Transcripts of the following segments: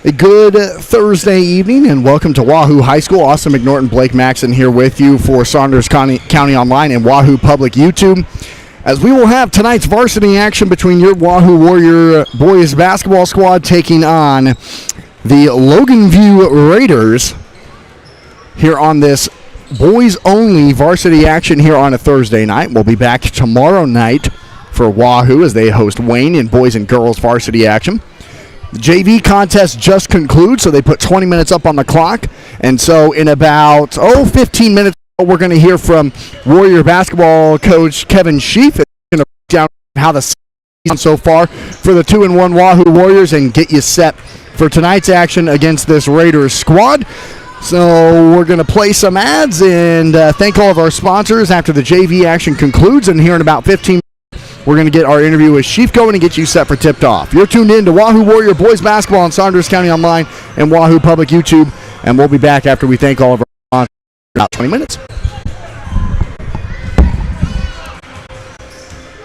A good Thursday evening, and welcome to Wahoo High School. Austin McNorton, Blake Maxson here with you for Saunders County Online and Wahoo Public YouTube, as we will have tonight's varsity action between your Wahoo Warrior boys basketball squad taking on the Logan View Raiders here on this boys-only varsity action here on a Thursday night. We'll be back tomorrow night for Wahoo as they host Wayne in boys and girls varsity action. The JV contest just concludes, so they put 20 minutes up on the clock. And so in about, 15 minutes, we're going to hear from Warrior basketball coach Kevin Sheaf. He's going to break down how the season so far for the 2-1 Wahoo Warriors and get you set for tonight's action against this Raiders squad. So we're going to play some ads and thank all of our sponsors after the JV action concludes. And here in about 15 minutes, we're going to get our interview with Sheaf going and get you set for tipped-off. You're tuned in to Wahoo Warrior Boys Basketball on Saunders County Online and Wahoo Public YouTube, and we'll be back after we thank all of our sponsors in about 20 minutes.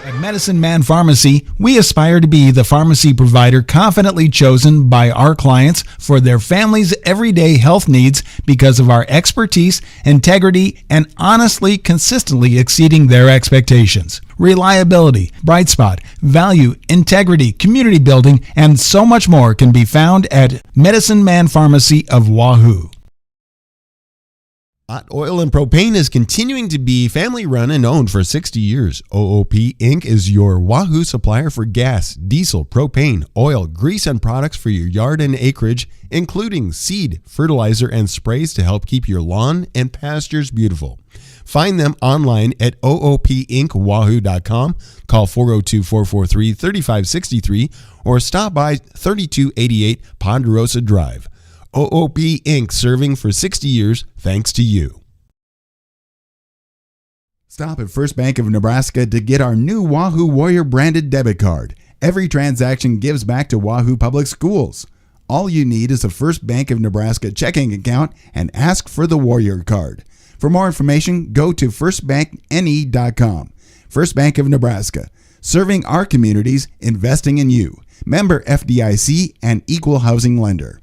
At Medicine Man Pharmacy, we aspire to be the pharmacy provider confidently chosen by our clients for their families' everyday health needs because of our expertise, integrity, and honestly, consistently exceeding their expectations. Reliability, bright spot, value, integrity, community building, and so much more can be found at Medicine Man Pharmacy of Wahoo. Hot Oil and Propane is continuing to be family-run and owned for 60 years. OOP Inc. is your Wahoo supplier for gas, diesel, propane, oil, grease, and products for your yard and acreage, including seed, fertilizer, and sprays to help keep your lawn and pastures beautiful. Find them online at oopinkwahoo.com, call 402-443-3563, or stop by 3288 Ponderosa Drive. OOP Inc., serving for 60 years thanks to you. Stop at First Bank of Nebraska to get our new Wahoo Warrior branded debit card. Every transaction gives back to Wahoo Public Schools. All you need is a First Bank of Nebraska checking account and ask for the Warrior card. For more information, go to firstbankne.com. First Bank of Nebraska, serving our communities, investing in you. Member FDIC and equal housing lender.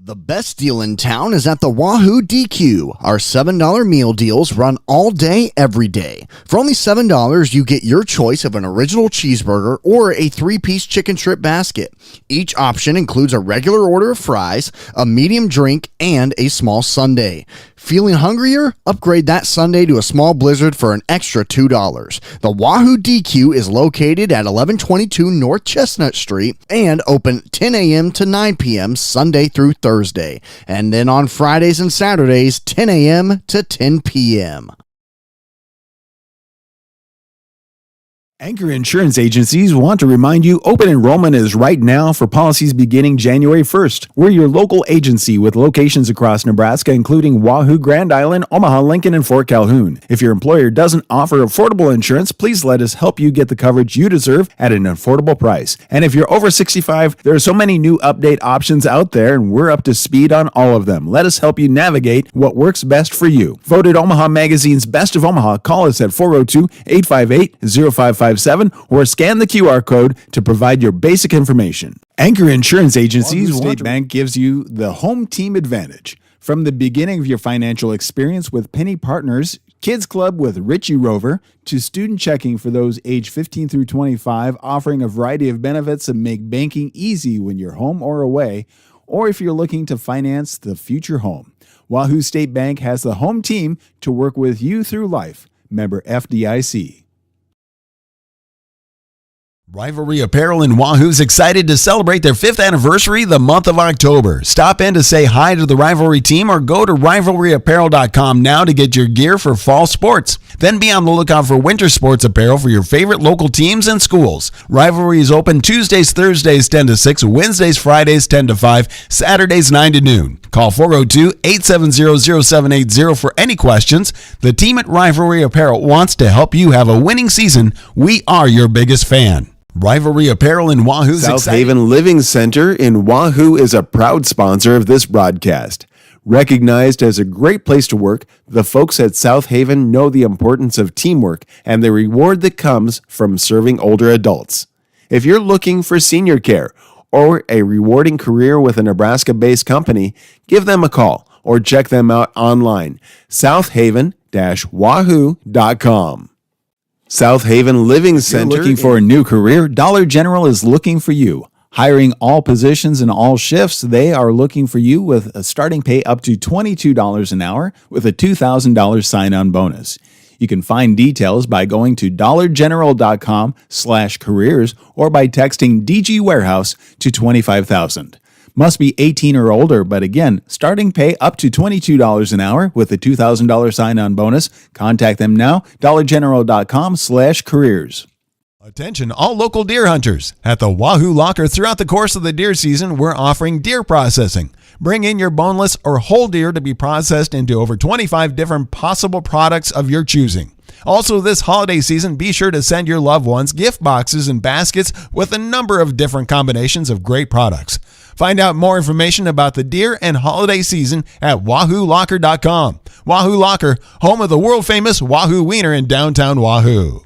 The best deal in town is at the Wahoo DQ. Our $7 meal deals run all day, every day. For only $7, you get your choice of an original cheeseburger or a 3-piece chicken strip basket. Each option includes a regular order of fries, a medium drink, and a small sundae. Feeling hungrier? Upgrade that sundae to a small blizzard for an extra $2. The Wahoo DQ is located at 1122 North Chestnut Street and open 10 a.m. to 9 p.m. Sunday through Thursday. And then on Fridays and Saturdays, 10 a.m. to 10 p.m. Anchor Insurance Agencies want to remind you open enrollment is right now for policies beginning January 1st. We're your local agency with locations across Nebraska, including Wahoo, Grand Island, Omaha, Lincoln, and Fort Calhoun. If your employer doesn't offer affordable insurance, please let us help you get the coverage you deserve at an affordable price. And if you're over 65, there are so many new update options out there, and we're up to speed on all of them. Let us help you navigate what works best for you. Voted Omaha Magazine's Best of Omaha, call us at 402-858-0557 or scan the QR code to provide your basic information. Anchor Insurance Agencies State Bank gives you the home team advantage. From the beginning of your financial experience with Penny Partners, Kids Club with Richie Rover, to student checking for those age 15 through 25, offering a variety of benefits that make banking easy when you're home or away, or if you're looking to finance the future home. Wahoo State Bank has the home team to work with you through life. Member FDIC. Rivalry Apparel in Wahoo is excited to celebrate their 5th anniversary the month of October. Stop in to say hi to the Rivalry team or go to rivalryapparel.com now to get your gear for fall sports. Then be on the lookout for winter sports apparel for your favorite local teams and schools. Rivalry is open Tuesdays, Thursdays 10 to 6, Wednesdays, Fridays 10 to 5, Saturdays 9 to noon. Call 402-870-0780 for any questions. The team at Rivalry Apparel wants to help you have a winning season. We are your biggest fan. Rivalry Apparel in Wahoo's South Haven Living Center in Wahoo is a proud sponsor of this broadcast. Recognized as a great place to work, the folks at South Haven know the importance of teamwork and the reward that comes from serving older adults. If you're looking for senior care or a rewarding career with a Nebraska-based company, give them a call or check them out online. Southaven-wahoo.com. South Haven Living Center. Looking for a new career? Dollar General is looking for you. Hiring all positions and all shifts, they are looking for you with a starting pay up to $22 an hour with a $2,000 sign-on bonus. You can find details by going to dollargeneral.com/careers or by texting DG Warehouse to 25,000. Must be 18 or older, but again, starting pay up to $22 an hour with a $2,000 sign-on bonus. Contact them now, dollargeneral.com/careers. Attention all local deer hunters. At the Wahoo Locker throughout the course of the deer season, we're offering deer processing. Bring in your boneless or whole deer to be processed into over 25 different possible products of your choosing. Also, this holiday season, be sure to send your loved ones gift boxes and baskets with a number of different combinations of great products. Find out more information about the deer and holiday season at wahoolocker.com. Wahoo Locker, home of the world-famous Wahoo Wiener in downtown Wahoo.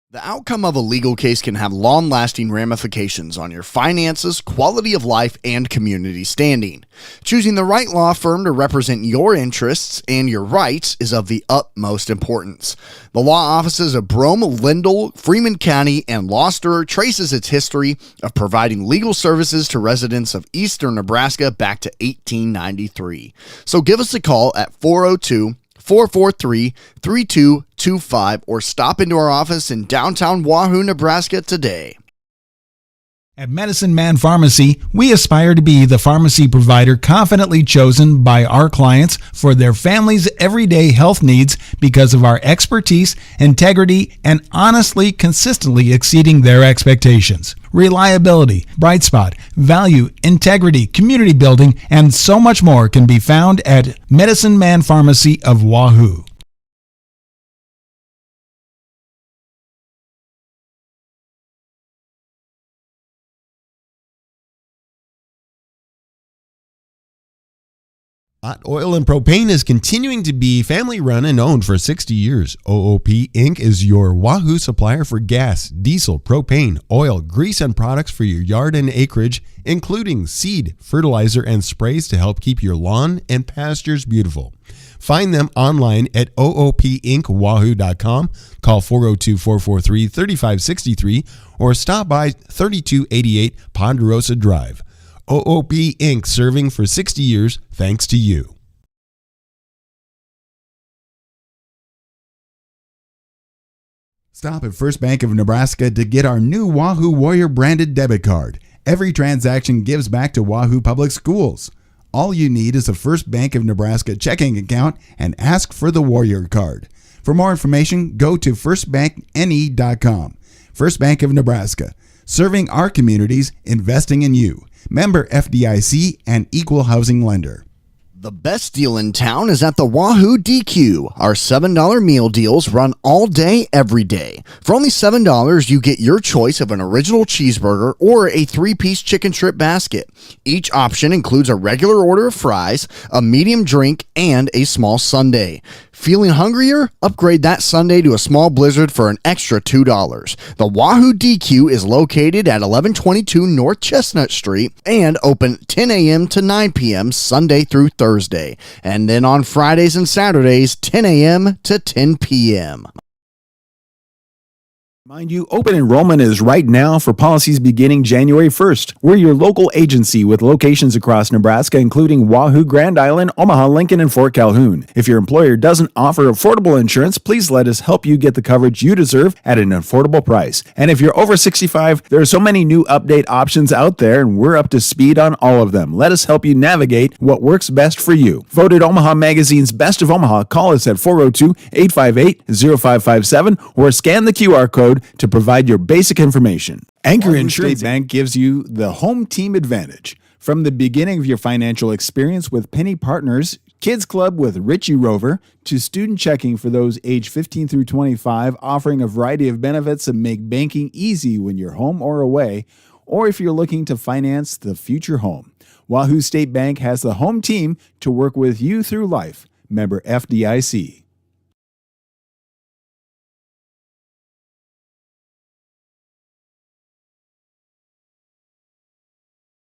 The outcome of a legal case can have long-lasting ramifications on your finances, quality of life, and community standing. Choosing the right law firm to represent your interests and your rights is of the utmost importance. The law offices of Brome, Lindell, Freeman County, and Gloucester traces its history of providing legal services to residents of eastern Nebraska back to 1893. So give us a call at 402-443-3225 or stop into our office in downtown Wahoo, Nebraska today. At Medicine Man Pharmacy, we aspire to be the pharmacy provider confidently chosen by our clients for their family's everyday health needs because of our expertise, integrity, and honestly, consistently exceeding their expectations. Reliability, bright spot, value, integrity, community building, and so much more can be found at Medicine Man Pharmacy of Wahoo. Hot Oil and Propane is continuing to be family run and owned for 60 years. OOP Inc. is your Wahoo supplier for gas, diesel, propane, oil, grease, and products for your yard and acreage, including seed, fertilizer, and sprays to help keep your lawn and pastures beautiful. Find them online at oopinkwahoo.com, call 402-443-3563, or stop by 3288 Ponderosa Drive. OOP Inc. serving for 60 years thanks to you. Stop at First Bank of Nebraska to get our new Wahoo Warrior branded debit card. Every transaction gives back to Wahoo Public Schools. All you need is a First Bank of Nebraska checking account and ask for the Warrior card. For more information, go to firstbankne.com. First Bank of Nebraska, serving our communities, investing in you. Member FDIC and equal housing lender. The best deal in town is at the Wahoo DQ. Our $7 meal deals run all day, every day. For only $7, you get your choice of an original cheeseburger or a 3-piece chicken strip basket. Each option includes a regular order of fries, a medium drink, and a small sundae. Feeling hungrier? Upgrade that sundae to a small blizzard for an extra $2. The Wahoo DQ is located at 1122 North Chestnut Street and open 10 a.m. to 9 p.m. Sunday through Thursday. And then on Fridays and Saturdays, 10 a.m. to 10 p.m. Mind you, open enrollment is right now for policies beginning January 1st. We're your local agency with locations across Nebraska, including Wahoo, Grand Island, Omaha, Lincoln, and Fort Calhoun. If your employer doesn't offer affordable insurance, please let us help you get the coverage you deserve at an affordable price. And if you're over 65, there are so many new update options out there, and we're up to speed on all of them. Let us help you navigate what works best for you. Voted Omaha Magazine's Best of Omaha, call us at 402-858-0557 or scan the QR code to provide your basic information. Anchor Insurance Bank gives you the home team advantage. From the beginning of your financial experience with Penny Partners, Kids Club with Richie Rover, to student checking for those age 15 through 25, offering a variety of benefits that make banking easy when you're home or away, or if you're looking to finance the future home. Wahoo State Bank has the home team to work with you through life. Member FDIC.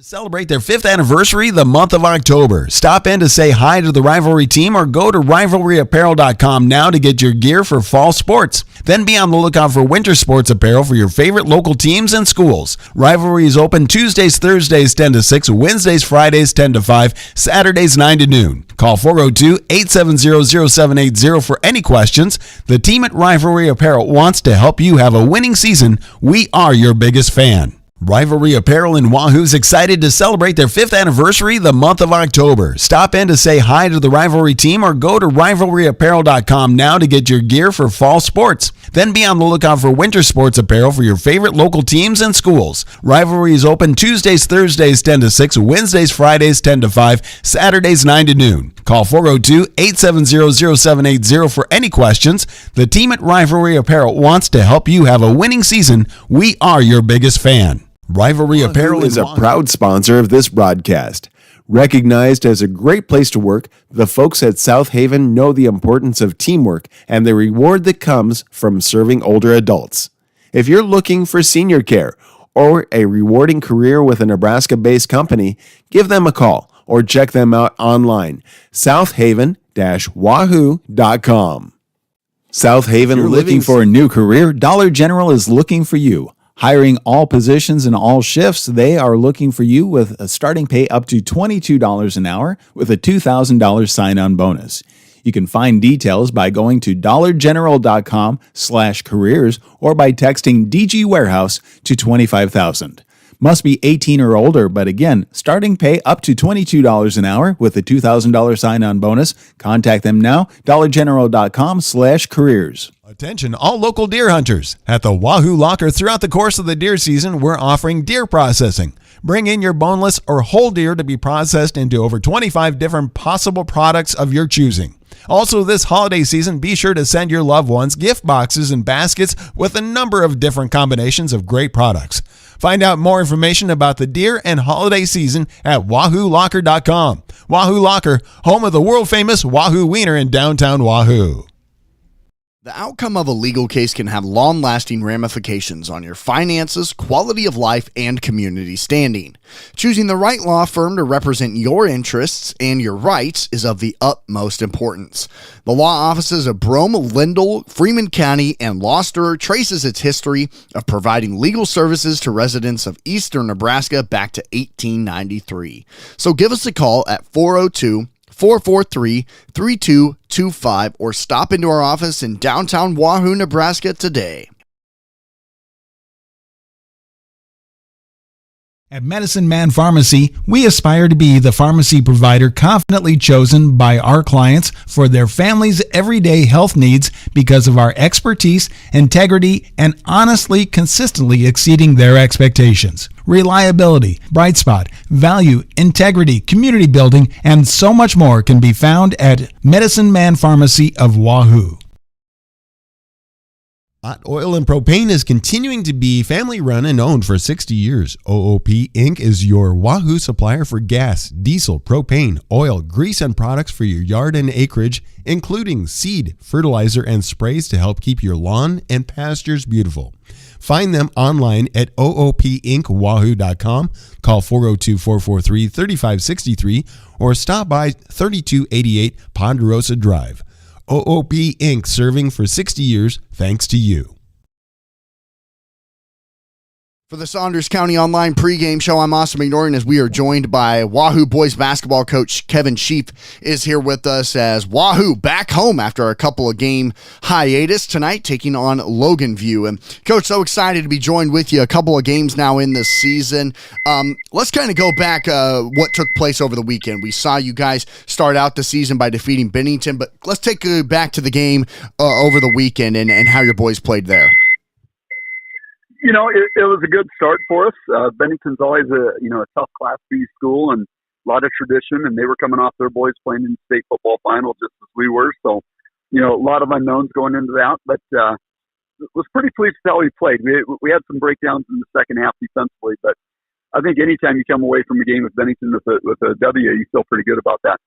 Celebrate their 5th anniversary the month of October. Stop in to say hi to the Rivalry team or go to rivalryapparel.com now to get your gear for fall sports. Then be on the lookout for winter sports apparel for your favorite local teams and schools. Rivalry is open Tuesdays, Thursdays 10 to 6, Wednesdays, Fridays 10 to 5, Saturdays 9 to noon. Call 402-870-0780 for any questions. The team at Rivalry Apparel wants to help you have a winning season. We are your biggest fan. Rivalry Apparel in Wahoo is excited to celebrate their 5th anniversary the month of October. Stop in to say hi to the Rivalry team or go to rivalryapparel.com now to get your gear for fall sports. Then be on the lookout for winter sports apparel for your favorite local teams and schools. Rivalry is open Tuesdays, Thursdays 10 to 6, Wednesdays, Fridays 10 to 5, Saturdays 9 to noon. Call 402-870-0780 for any questions. The team at Rivalry Apparel wants to help you have a winning season. We are your biggest fan. Rivalry Apparel is a proud sponsor of this broadcast. Recognized as a great place to work, the folks at South Haven know the importance of teamwork and the reward that comes from serving older adults. If you're looking for senior care or a rewarding career with a Nebraska-based company, give them a call or check them out online, southaven-wahoo.com. South Haven looking for a new career? Dollar General is looking for you. Hiring all positions and all shifts, they are looking for you with a starting pay up to $22 an hour with a $2,000 sign-on bonus. You can find details by going to dollargeneral.com/careers or by texting DG Warehouse to 25,000. Must be 18 or older, but again, starting pay up to $22 an hour with a $2,000 sign-on bonus. Contact them now, dollargeneral.com/careers. Attention all local deer hunters. At the Wahoo Locker throughout the course of the deer season, we're offering deer processing. Bring in your boneless or whole deer to be processed into over 25 different possible products of your choosing. Also this holiday season, be sure to send your loved ones gift boxes and baskets with a number of different combinations of great products. Find out more information about the deer and holiday season at wahoolocker.com. Wahoo Locker, home of the world-famous Wahoo Wiener in downtown Wahoo. The outcome of a legal case can have long-lasting ramifications on your finances, quality of life, and community standing. Choosing the right law firm to represent your interests and your rights is of the utmost importance. The law offices of Brome, Lindell, Freeman County, and Gloucester traces its history of providing legal services to residents of eastern Nebraska back to 1893. So give us a call at 402-443-3225 or stop into our office in downtown Wahoo, Nebraska today. At Medicine Man Pharmacy, we aspire to be the pharmacy provider confidently chosen by our clients for their family's everyday health needs because of our expertise, integrity, and honestly, consistently exceeding their expectations. Reliability, bright spot, value, integrity, community building, and so much more can be found at Medicine Man Pharmacy of Wahoo. Hot Oil and Propane is continuing to be family run and owned for 60 years. OOP Inc. is your Wahoo supplier for gas, diesel, propane, oil, grease, and products for your yard and acreage, including seed, fertilizer, and sprays to help keep your lawn and pastures beautiful. Find them online at oopinkwahoo.com, call 402-443-3563, or stop by 3288 Ponderosa Drive. OOP Inc. serving for 60 years thanks to you. For the Saunders County Online pregame show, I'm Austin McNorton as we are joined by Wahoo boys basketball coach Kevin Sheep is here with us as Wahoo back home after a couple of game hiatus tonight, taking on Logan View. And Coach, so excited to be joined with you. A couple of games now in this season. Let's kind of go back what took place over the weekend. We saw you guys start out the season by defeating Bennington, but let's take you back to the game over the weekend and how your boys played there. You know, it was a good start for us. Bennington's always a tough Class B school and a lot of tradition, and they were coming off their boys playing in the state football final just as we were. So, a lot of unknowns going into that, but was pretty pleased with how we played. We had some breakdowns in the second half defensively, but I think anytime you come away from a game with Bennington with a W, you feel pretty good about that.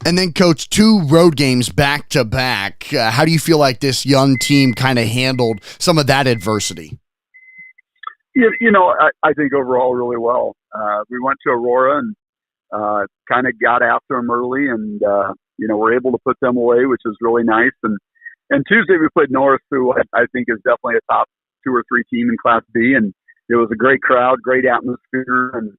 And then, Coach, 2 road games back to back. How do you feel like this young team kind of handled some of that adversity? I think overall really well. We went to Aurora and kind of got after them early, and we're able to put them away, which is really nice. And Tuesday we played Norris, who I think is definitely a top 2 or 3 team in Class B, and it was a great crowd, great atmosphere, and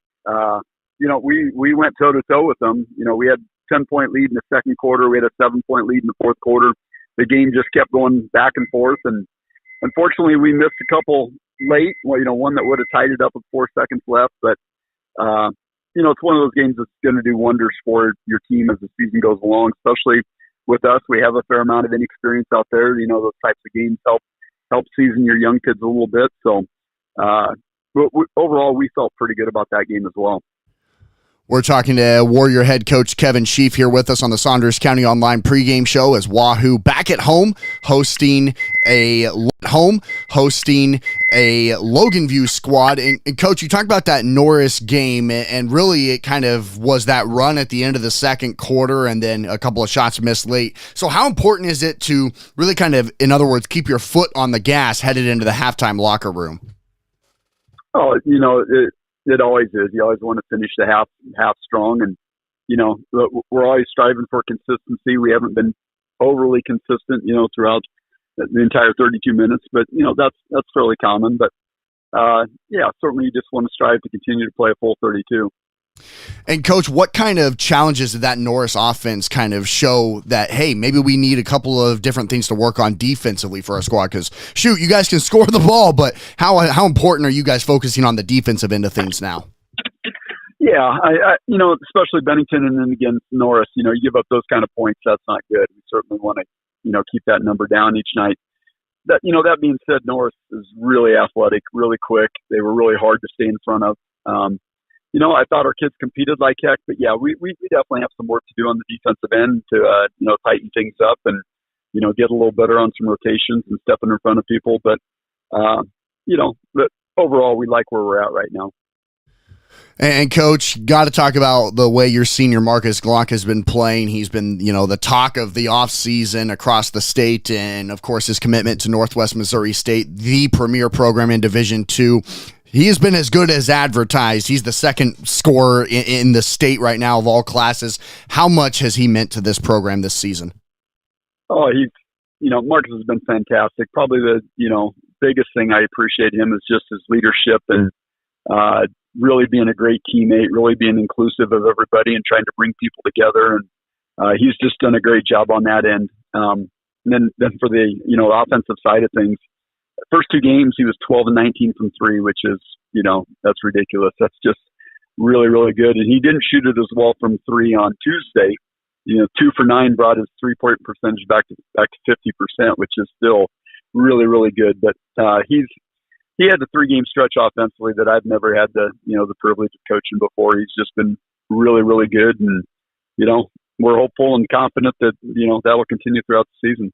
we went toe to toe with them. We had 10-point lead in the second quarter, we had a 7-point lead in the fourth quarter. The game just kept going back and forth, and unfortunately we missed a couple late. One that would have tied it up with 4 seconds left, but it's one of those games that's going to do wonders for your team as the season goes along, especially with us. We have a fair amount of inexperience out there. Those types of games help season your young kids a little bit. So, but overall, we felt pretty good about that game as well. We're talking to Warrior head coach Kevin Sheaf here with us on the Saunders County Online pregame show as Wahoo back at home hosting a Logan View squad. And Coach, you talked about that Norris game, and really it kind of was that run at the end of the second quarter and then a couple of shots missed late. So how important is it to really kind of, in other words, keep your foot on the gas headed into the halftime locker room? Oh, it always is. You always want to finish the half strong, and we're always striving for consistency. We haven't been overly consistent, throughout the entire 32 minutes, but that's fairly common. But certainly you just want to strive to continue to play a full 32. And Coach, what kind of challenges did that Norris offense kind of show that, hey, maybe we need a couple of different things to work on defensively for our squad? Because, shoot, you guys can score the ball, but how important are you guys focusing on the defensive end of things now? Yeah, I especially Bennington and then against Norris, you give up those kind of points, that's not good. We certainly want to, keep that number down each night. That being said, Norris is really athletic, really quick. They were really hard to stay in front of. I thought our kids competed like heck, but yeah, we definitely have some work to do on the defensive end to, tighten things up and, get a little better on some rotations and stepping in front of people. But, but overall, we like where we're at right now. And Coach, got to talk about the way your senior Marcus Glock has been playing. He's been, the talk of the offseason across the state, and of course his commitment to Northwest Missouri State, the premier program in Division II. He has been as good as advertised. He's the second scorer in the state right now of all classes. How much has he meant to this program this season? Oh, Marcus has been fantastic. Probably the, biggest thing I appreciate him is just his leadership and really being a great teammate, really being inclusive of everybody and trying to bring people together. And he's just done a great job on that end. And then for the, offensive side of things, first 2 games, he was 12 and 19 from 3, which is, that's ridiculous. That's just really, really good. And he didn't shoot it as well from 3 on Tuesday. 2 for 9 brought his 3-point percentage back to 50%, which is still really, really good. But he had the 3-game stretch offensively that I've never had the privilege of coaching before. He's just been really, really good. And, we're hopeful and confident that, that will continue throughout the season.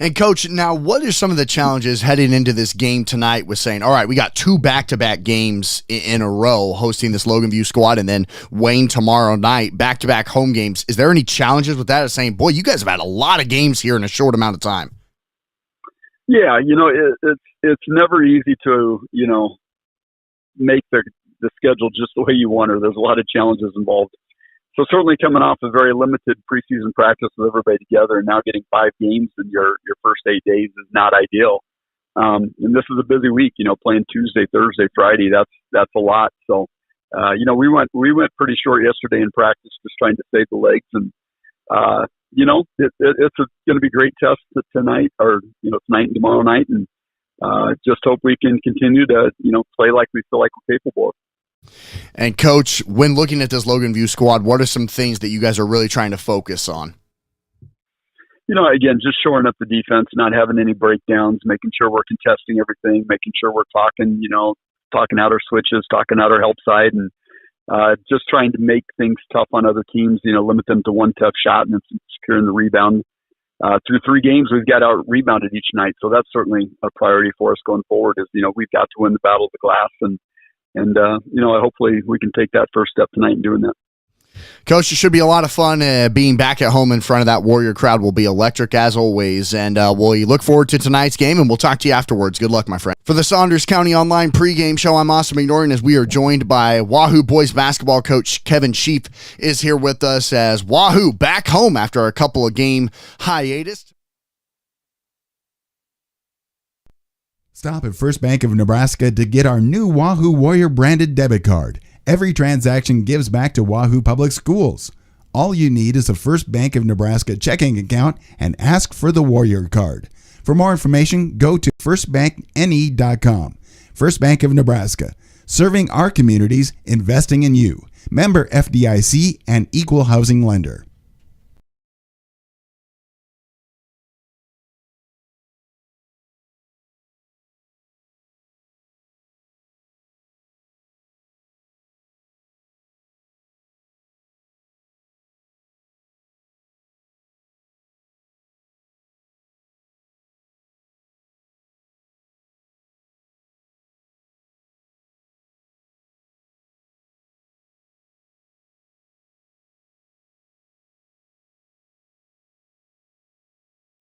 And Coach, now what are some of the challenges heading into this game tonight with saying, all right, we got 2 back-to-back games in a row hosting this Logan View squad and then Wayne tomorrow night, back-to-back home games. Is there any challenges with that of saying, boy, you guys have had a lot of games here in a short amount of time? Yeah, it's never easy to, make the schedule just the way you want it. There's a lot of challenges involved. So certainly coming off a very limited preseason practice with everybody together and now getting 5 games in your first 8 days is not ideal. And this is a busy week, playing Tuesday, Thursday, Friday. That's a lot. So, we went pretty short yesterday in practice, just trying to save the legs. And, it's going to be a great test tonight or, tonight and tomorrow night. And just hope we can continue to, play like we feel like we're capable of. And Coach, when looking at this Logan View squad, what are some things that you guys are really trying to focus on? Again, just shoring up the defense, not having any breakdowns, making sure we're contesting everything, making sure we're talking out our switches, talking out our help side, and just trying to make things tough on other teams, limit them to 1 tough shot and then securing the rebound. Through 3 games, we've got out rebounded each night. So that's certainly a priority for us going forward is, we've got to win the battle of the glass and hopefully we can take that first step tonight in doing that. Coach, it should be a lot of fun. Being back at home in front of that Warrior crowd will be electric as always. And we look forward to tonight's game, and we'll talk to you afterwards. Good luck, my friend. For the Saunders County Online pregame show, I'm Austin McNorton as we are joined by Wahoo boys basketball coach Kevin Sheep is here with us as Wahoo back home after a couple of game hiatus. Stop at First Bank of Nebraska to get our new Wahoo Warrior branded debit card. Every transaction gives back to Wahoo Public Schools. All you need is a First Bank of Nebraska checking account and ask for the Warrior card. For more information, go to firstbankne.com. First Bank of Nebraska, serving our communities, investing in you. Member FDIC and equal housing lender.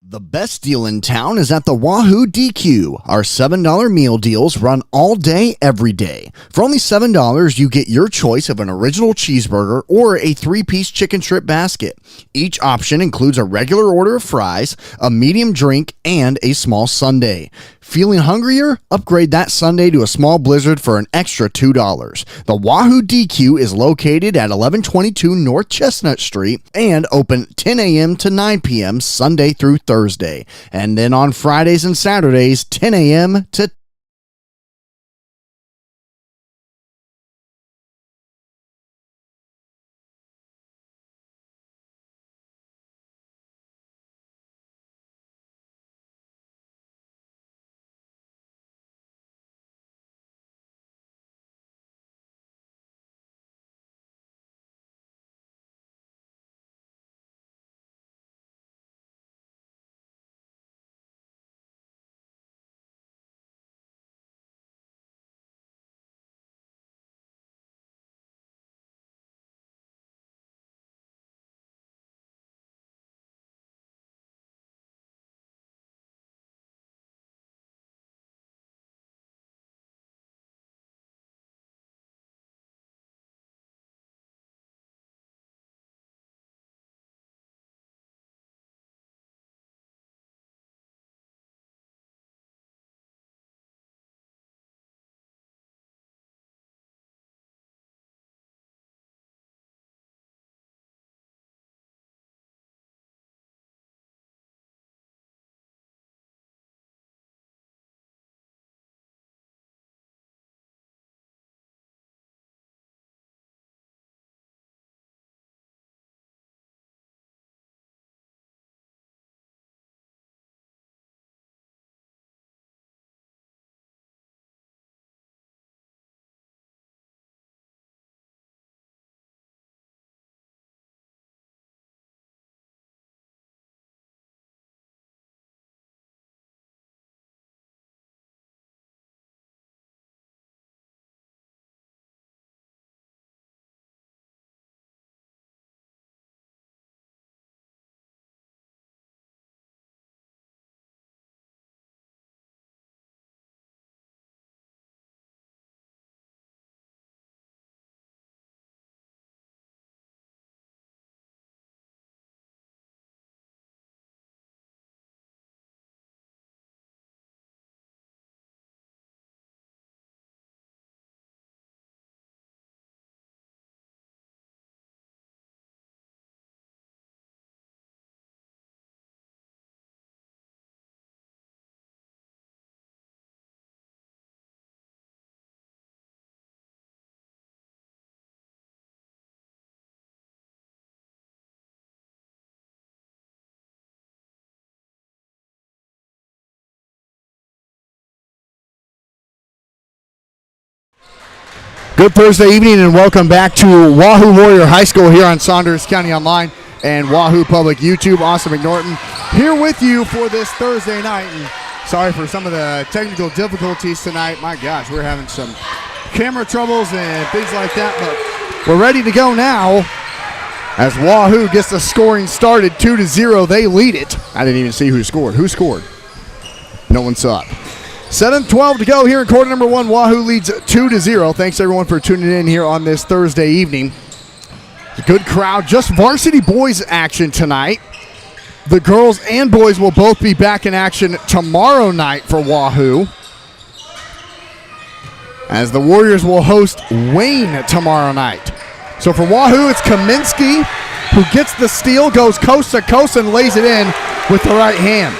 The best deal in town is at the Wahoo DQ. Our $7 meal deals run all day, every day. For only $7, you get your choice of an original cheeseburger or a 3-piece chicken strip basket. Each option includes a regular order of fries, a medium drink, and a small sundae. Feeling hungrier? Upgrade that sundae to a small blizzard for an extra $2. The Wahoo DQ is located at 1122 North Chestnut Street and open 10 a.m. to 9 p.m. Sunday through Thursday. And then on Fridays and Saturdays, 10 a.m. to Good Thursday evening and welcome back to Wahoo Warrior High School here on Saunders County Online and Wahoo Public YouTube. Austin McNorton here with you for this Thursday night. And sorry for some of the technical difficulties tonight. My gosh, we're having some camera troubles and things like that, but we're ready to go now. As Wahoo gets the scoring started 2-0, they lead it. I didn't even see who scored. Who scored? No one saw it. 7:12 to go here in quarter number one. Wahoo leads 2-0. Thanks everyone for tuning in here on this Thursday evening. A good crowd. Just varsity boys action tonight. The girls and boys will both be back in action tomorrow night for Wahoo, as the Warriors will host Wayne tomorrow night. So for Wahoo, it's Kaminsky who gets the steal, goes coast to coast, and lays it in with the right hand.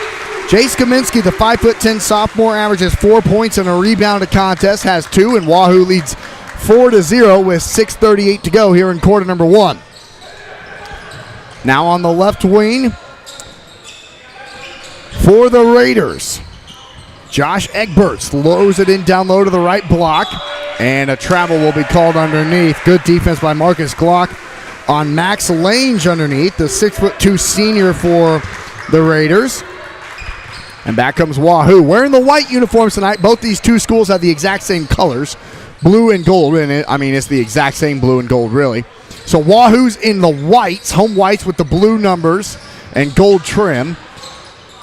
Jace Kaminsky, the 5'10" sophomore, averages 4 points and a rebound a contest, has 2, and Wahoo leads 4-0 with 6:38 to go here in quarter number one. Now on the left wing for the Raiders, Josh Egbert throws it in down low to the right block, and a travel will be called underneath. Good defense by Marcus Glock on Max Lange underneath, the 6'2" senior for the Raiders. And back comes Wahoo, wearing the white uniforms tonight. Both these two schools have the exact same colors, blue and gold. And it's the exact same blue and gold, really. So Wahoo's in the whites, home whites with the blue numbers and gold trim.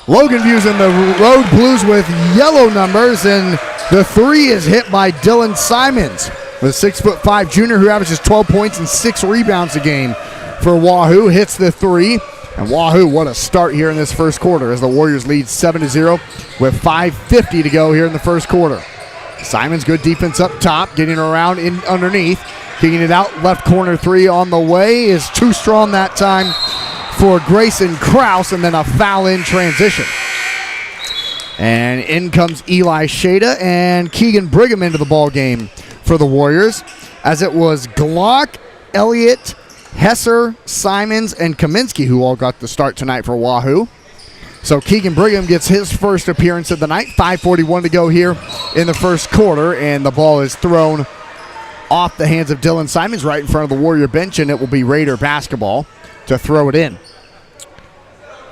Logan View's in the road blues with yellow numbers, and the three is hit by Dylan Simons, the 6'5" junior who averages 12 points and 6 rebounds a game for Wahoo. Hits the three, and Wahoo, what a start here in this first quarter as the Warriors lead 7-0 with 5:50 to go here in the first quarter. Simons, good defense up top, getting around in underneath, kicking it out, left corner three on the way, is too strong that time for Grayson Krause, and then a foul in transition. And in comes Eli Shada and Keegan Brigham into the ball game for the Warriors, as it was Glock, Elliott, Hesser, Simons, and Kaminsky who all got the start tonight for Wahoo. So Keegan Brigham gets his first appearance of the night. 5:41 to go here in the first quarter, and the ball is thrown off the hands of Dylan Simons right in front of the Warrior bench, and it will be Raider basketball to throw it in,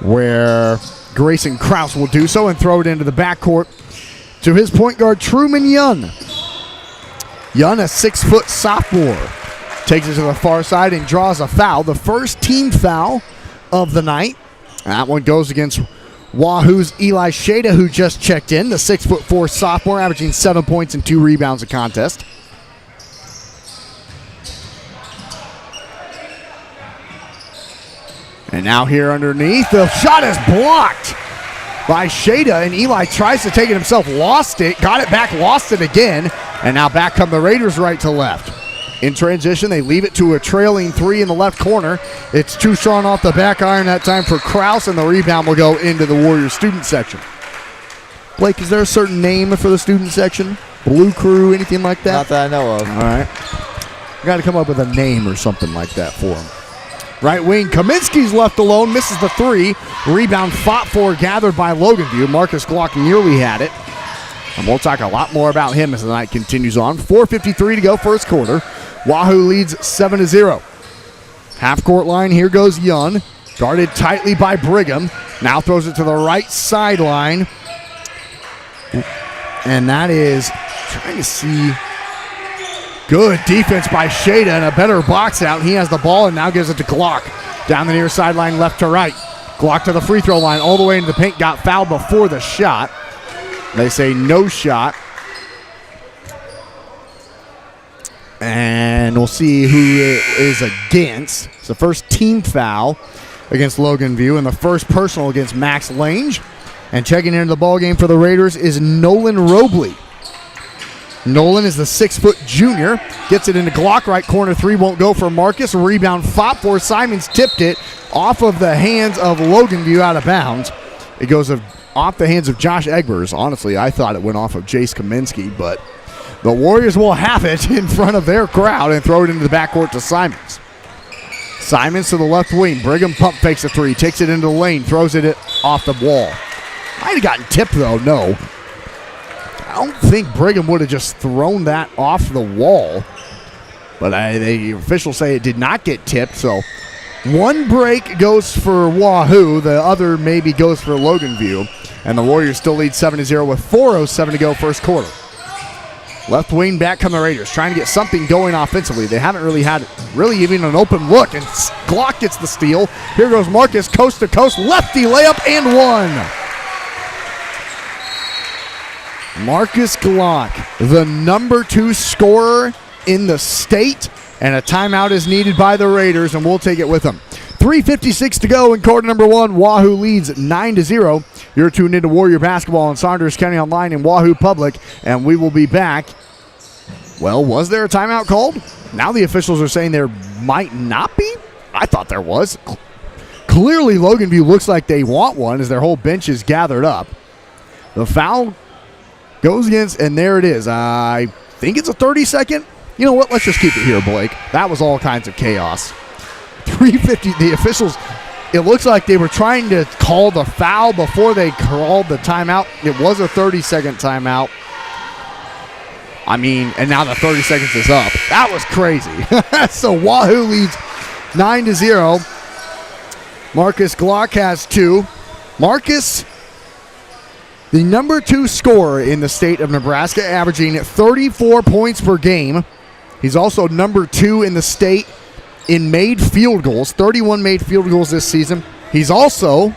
where Grayson Krause will do so and throw it into the backcourt to his point guard, Truman Young. Young, a 6' sophomore, takes it to the far side and draws a foul, the first team foul of the night. That one goes against Wahoo's Eli Shada, who just checked in, the 6'4" sophomore, averaging 7 points and 2 rebounds a contest. And now here underneath, the shot is blocked by Shada, and Eli tries to take it himself, lost it, got it back, lost it again, and now back come the Raiders right to left. In transition, they leave it to a trailing three in the left corner. It's too strong off the back iron that time for Krause, and the rebound will go into the Warriors student section. Blake, is there a certain name for the student section? Blue Crew, anything like that? Not that I know of. All right. Got to come up with a name or something like that for him. Right wing, Kaminsky's left alone, misses the three. Rebound fought for, gathered by Logan View. Marcus Glock nearly had it. And we'll talk a lot more about him as the night continues on. 4:53 to go first quarter. Wahoo leads 7-0. Half-court line, here goes Young. Guarded tightly by Brigham. Now throws it to the right sideline. And that is, trying to see, good defense by Shada and a better box out. He has the ball and now gives it to Glock. Down the near sideline, left to right. Glock to the free throw line, all the way into the paint. Got fouled before the shot. They say no shot. And we'll see who it is against. It's the first team foul against Logan View and the first personal against Max Lange. And checking into the ballgame for the Raiders is Nolan Robley. Nolan is the 6' junior. Gets it into Glock, right corner three, won't go for Marcus. Rebound fought for, Simons tipped it off of the hands of Logan View out of bounds. It goes off the hands of Josh Egbers. Honestly, I thought it went off of Jace Kaminsky, but the Warriors will have it in front of their crowd and throw it into the backcourt to Simons. Simons to the left wing. Brigham pump fakes a three, takes it into the lane, throws it off the wall. Might have gotten tipped though, no. I don't think Brigham would have just thrown that off the wall. But the officials say it did not get tipped, so one break goes for Wahoo, the other maybe goes for Logan View, and the Warriors still lead 7-0 with 4:07 to go first quarter. Left wing back come the Raiders, trying to get something going offensively. They haven't really had even an open look, and Glock gets the steal. Here goes Marcus, coast to coast, lefty layup, and one. Marcus Glock, the number 2 scorer in the state, and a timeout is needed by the Raiders, and we'll take it with them. 3:56 to go in quarter number 1. Wahoo leads 9-0. You're tuned into Warrior Basketball on Saunders County Online and Wahoo Public, and we will be back. Well, was there a timeout called? Now the officials are saying there might not be. I thought there was. Clearly, Logan View looks like they want one as their whole bench is gathered up. The foul goes against, and there it is. I think it's a 30-second. You know what? Let's just keep it here, Blake. That was all kinds of chaos. 3:50. The officials, it looks like they were trying to call the foul before they called the timeout. It was a 30-second timeout. I mean, and now the 30 seconds is up. That was crazy. So Wahoo leads 9-0. Marcus Glock has 2. Marcus, the number 2 scorer in the state of Nebraska, averaging 34 points per game. He's also number 2 in the state in made field goals, 31 made field goals this season. He's also,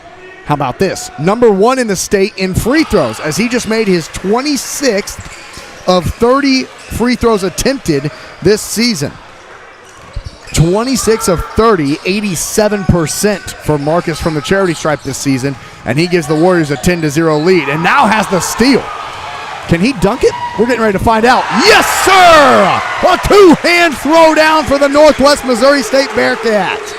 how about this, number 1 in the state in free throws, as he just made his 26th of 30 free throws attempted this season. 26 of 30, 87% for Marcus from the charity stripe this season, and he gives the Warriors a 10-0 lead, and now has the steal. Can he dunk it? We're getting ready to find out. Yes, sir! A 2-hand throwdown for the Northwest Missouri State Bearcats.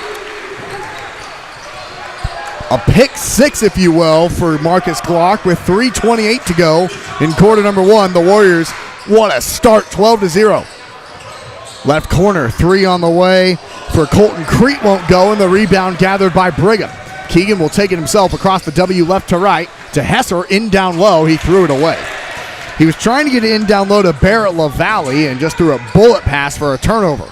A pick 6, if you will, for Marcus Glock with 3:28 to go in quarter number 1. The Warriors, what a start, 12-0. Left corner, 3 on the way for Colton Crete, won't go, and the rebound gathered by Brigham. Keegan will take it himself across the W left to right to Hesser, in down low. He threw it away. He was trying to get it in down low to Barrett LaValle and just threw a bullet pass for a turnover.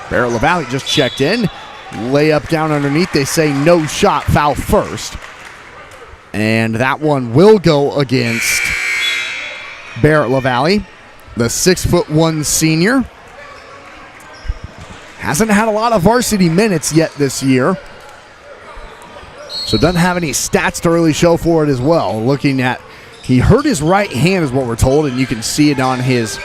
Barrett LaValle just checked in. Layup down underneath. They say no shot, foul first. And that one will go against Barrett LaValle, the 6'1" senior. Hasn't had a lot of varsity minutes yet this year, so doesn't have any stats to really show for it as well. Looking at, he hurt his right hand is what we're told, and you can see it on his,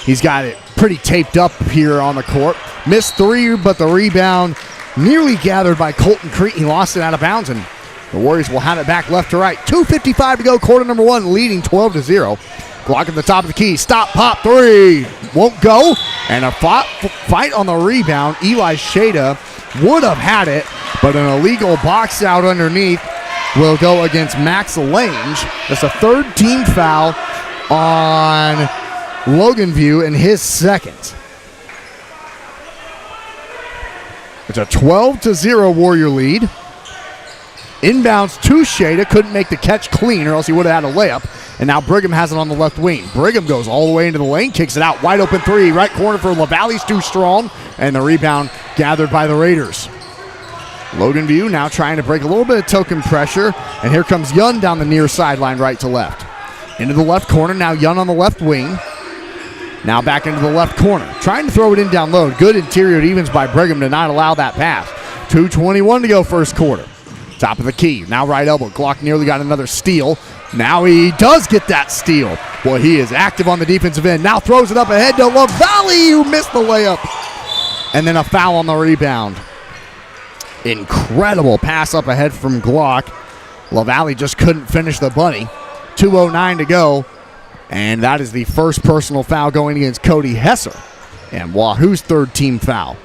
he's got it pretty taped up here on the court. Missed 3, but the rebound nearly gathered by Colton Crete. He lost it out of bounds, and the Warriors will have it back left to right. 2:55 to go, quarter number 1, leading 12-0. Glock at the top of the key. Stop, pop, 3. Won't go. And a fight on the rebound. Eli Shada would have had it, but an illegal box out underneath will go against Max Lange. That's a 3rd team foul on Logan View and his 2nd. It's a 12-0 Warrior lead. Inbounds to Shada. Couldn't make the catch clean, or else he would have had a layup. And now Brigham has it on the left wing. Brigham goes all the way into the lane, kicks it out. Wide open 3. Right corner for LaValle's too strong. And the rebound gathered by the Raiders. Logan View now trying to break a little bit of token pressure. And here comes Yun down the near sideline right to left. Into the left corner. Now Yun on the left wing. Now back into the left corner. Trying to throw it in down low. Good interior evens by Brigham to not allow that pass. 2:21 to go first quarter. Top of the key. Now right elbow. Glock nearly got another steal. Now he does get that steal. Boy, he is active on the defensive end. Now throws it up ahead to LaValle, who missed the layup. And then a foul on the rebound. Incredible pass up ahead from Glock. LaValle just couldn't finish the bunny. 2:09 to go. And that is the first personal foul going against Cody Hesser. And Wahoo's 3rd team foul.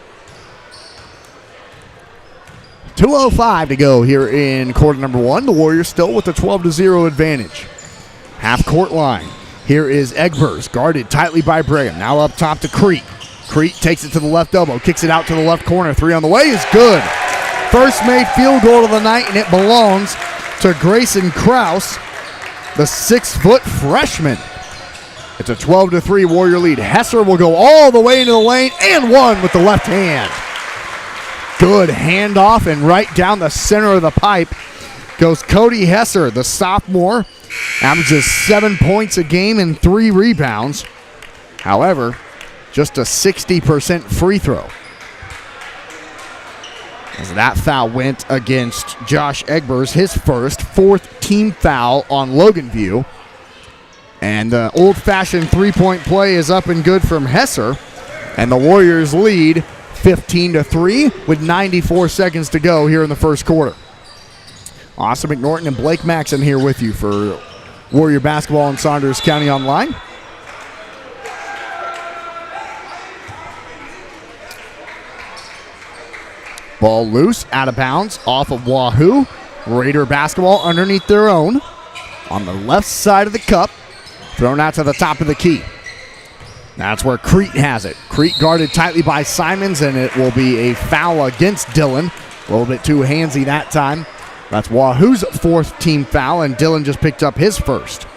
2:05 to go here in quarter number 1. The Warriors still with a 12-0 advantage. Half court line. Here is Egbers, guarded tightly by Brigham. Now up top to Crete. Crete takes it to the left elbow, kicks it out to the left corner. 3 on the way is good. First made field goal of the night, and it belongs to Grayson Krause, the 6-foot freshman. It's a 12-3 Warrior lead. Hesser will go all the way into the lane and one with the left hand. Good handoff, and right down the center of the pipe goes Cody Hesser, the sophomore. Averages 7 points a game and 3 rebounds. However, just a 60% free throw. As that foul went against Josh Egbers, his fourth team foul on Logan View. And the old-fashioned three-point play is up and good from Hesser. And the Warriors lead 15-3 with 94 seconds to go here in the first quarter. Austin McNorton and Blake Maxon here with you for Warrior Basketball and Saunders County Online. Ball loose, out of bounds, off of Wahoo. Raider basketball underneath their own. On the left side of the cup, thrown out to the top of the key. That's where Crete has it. Crete guarded tightly by Simons, and it will be a foul against Dillon. A little bit too handsy that time. That's Wahoo's fourth team foul, and Dillon just picked up his first.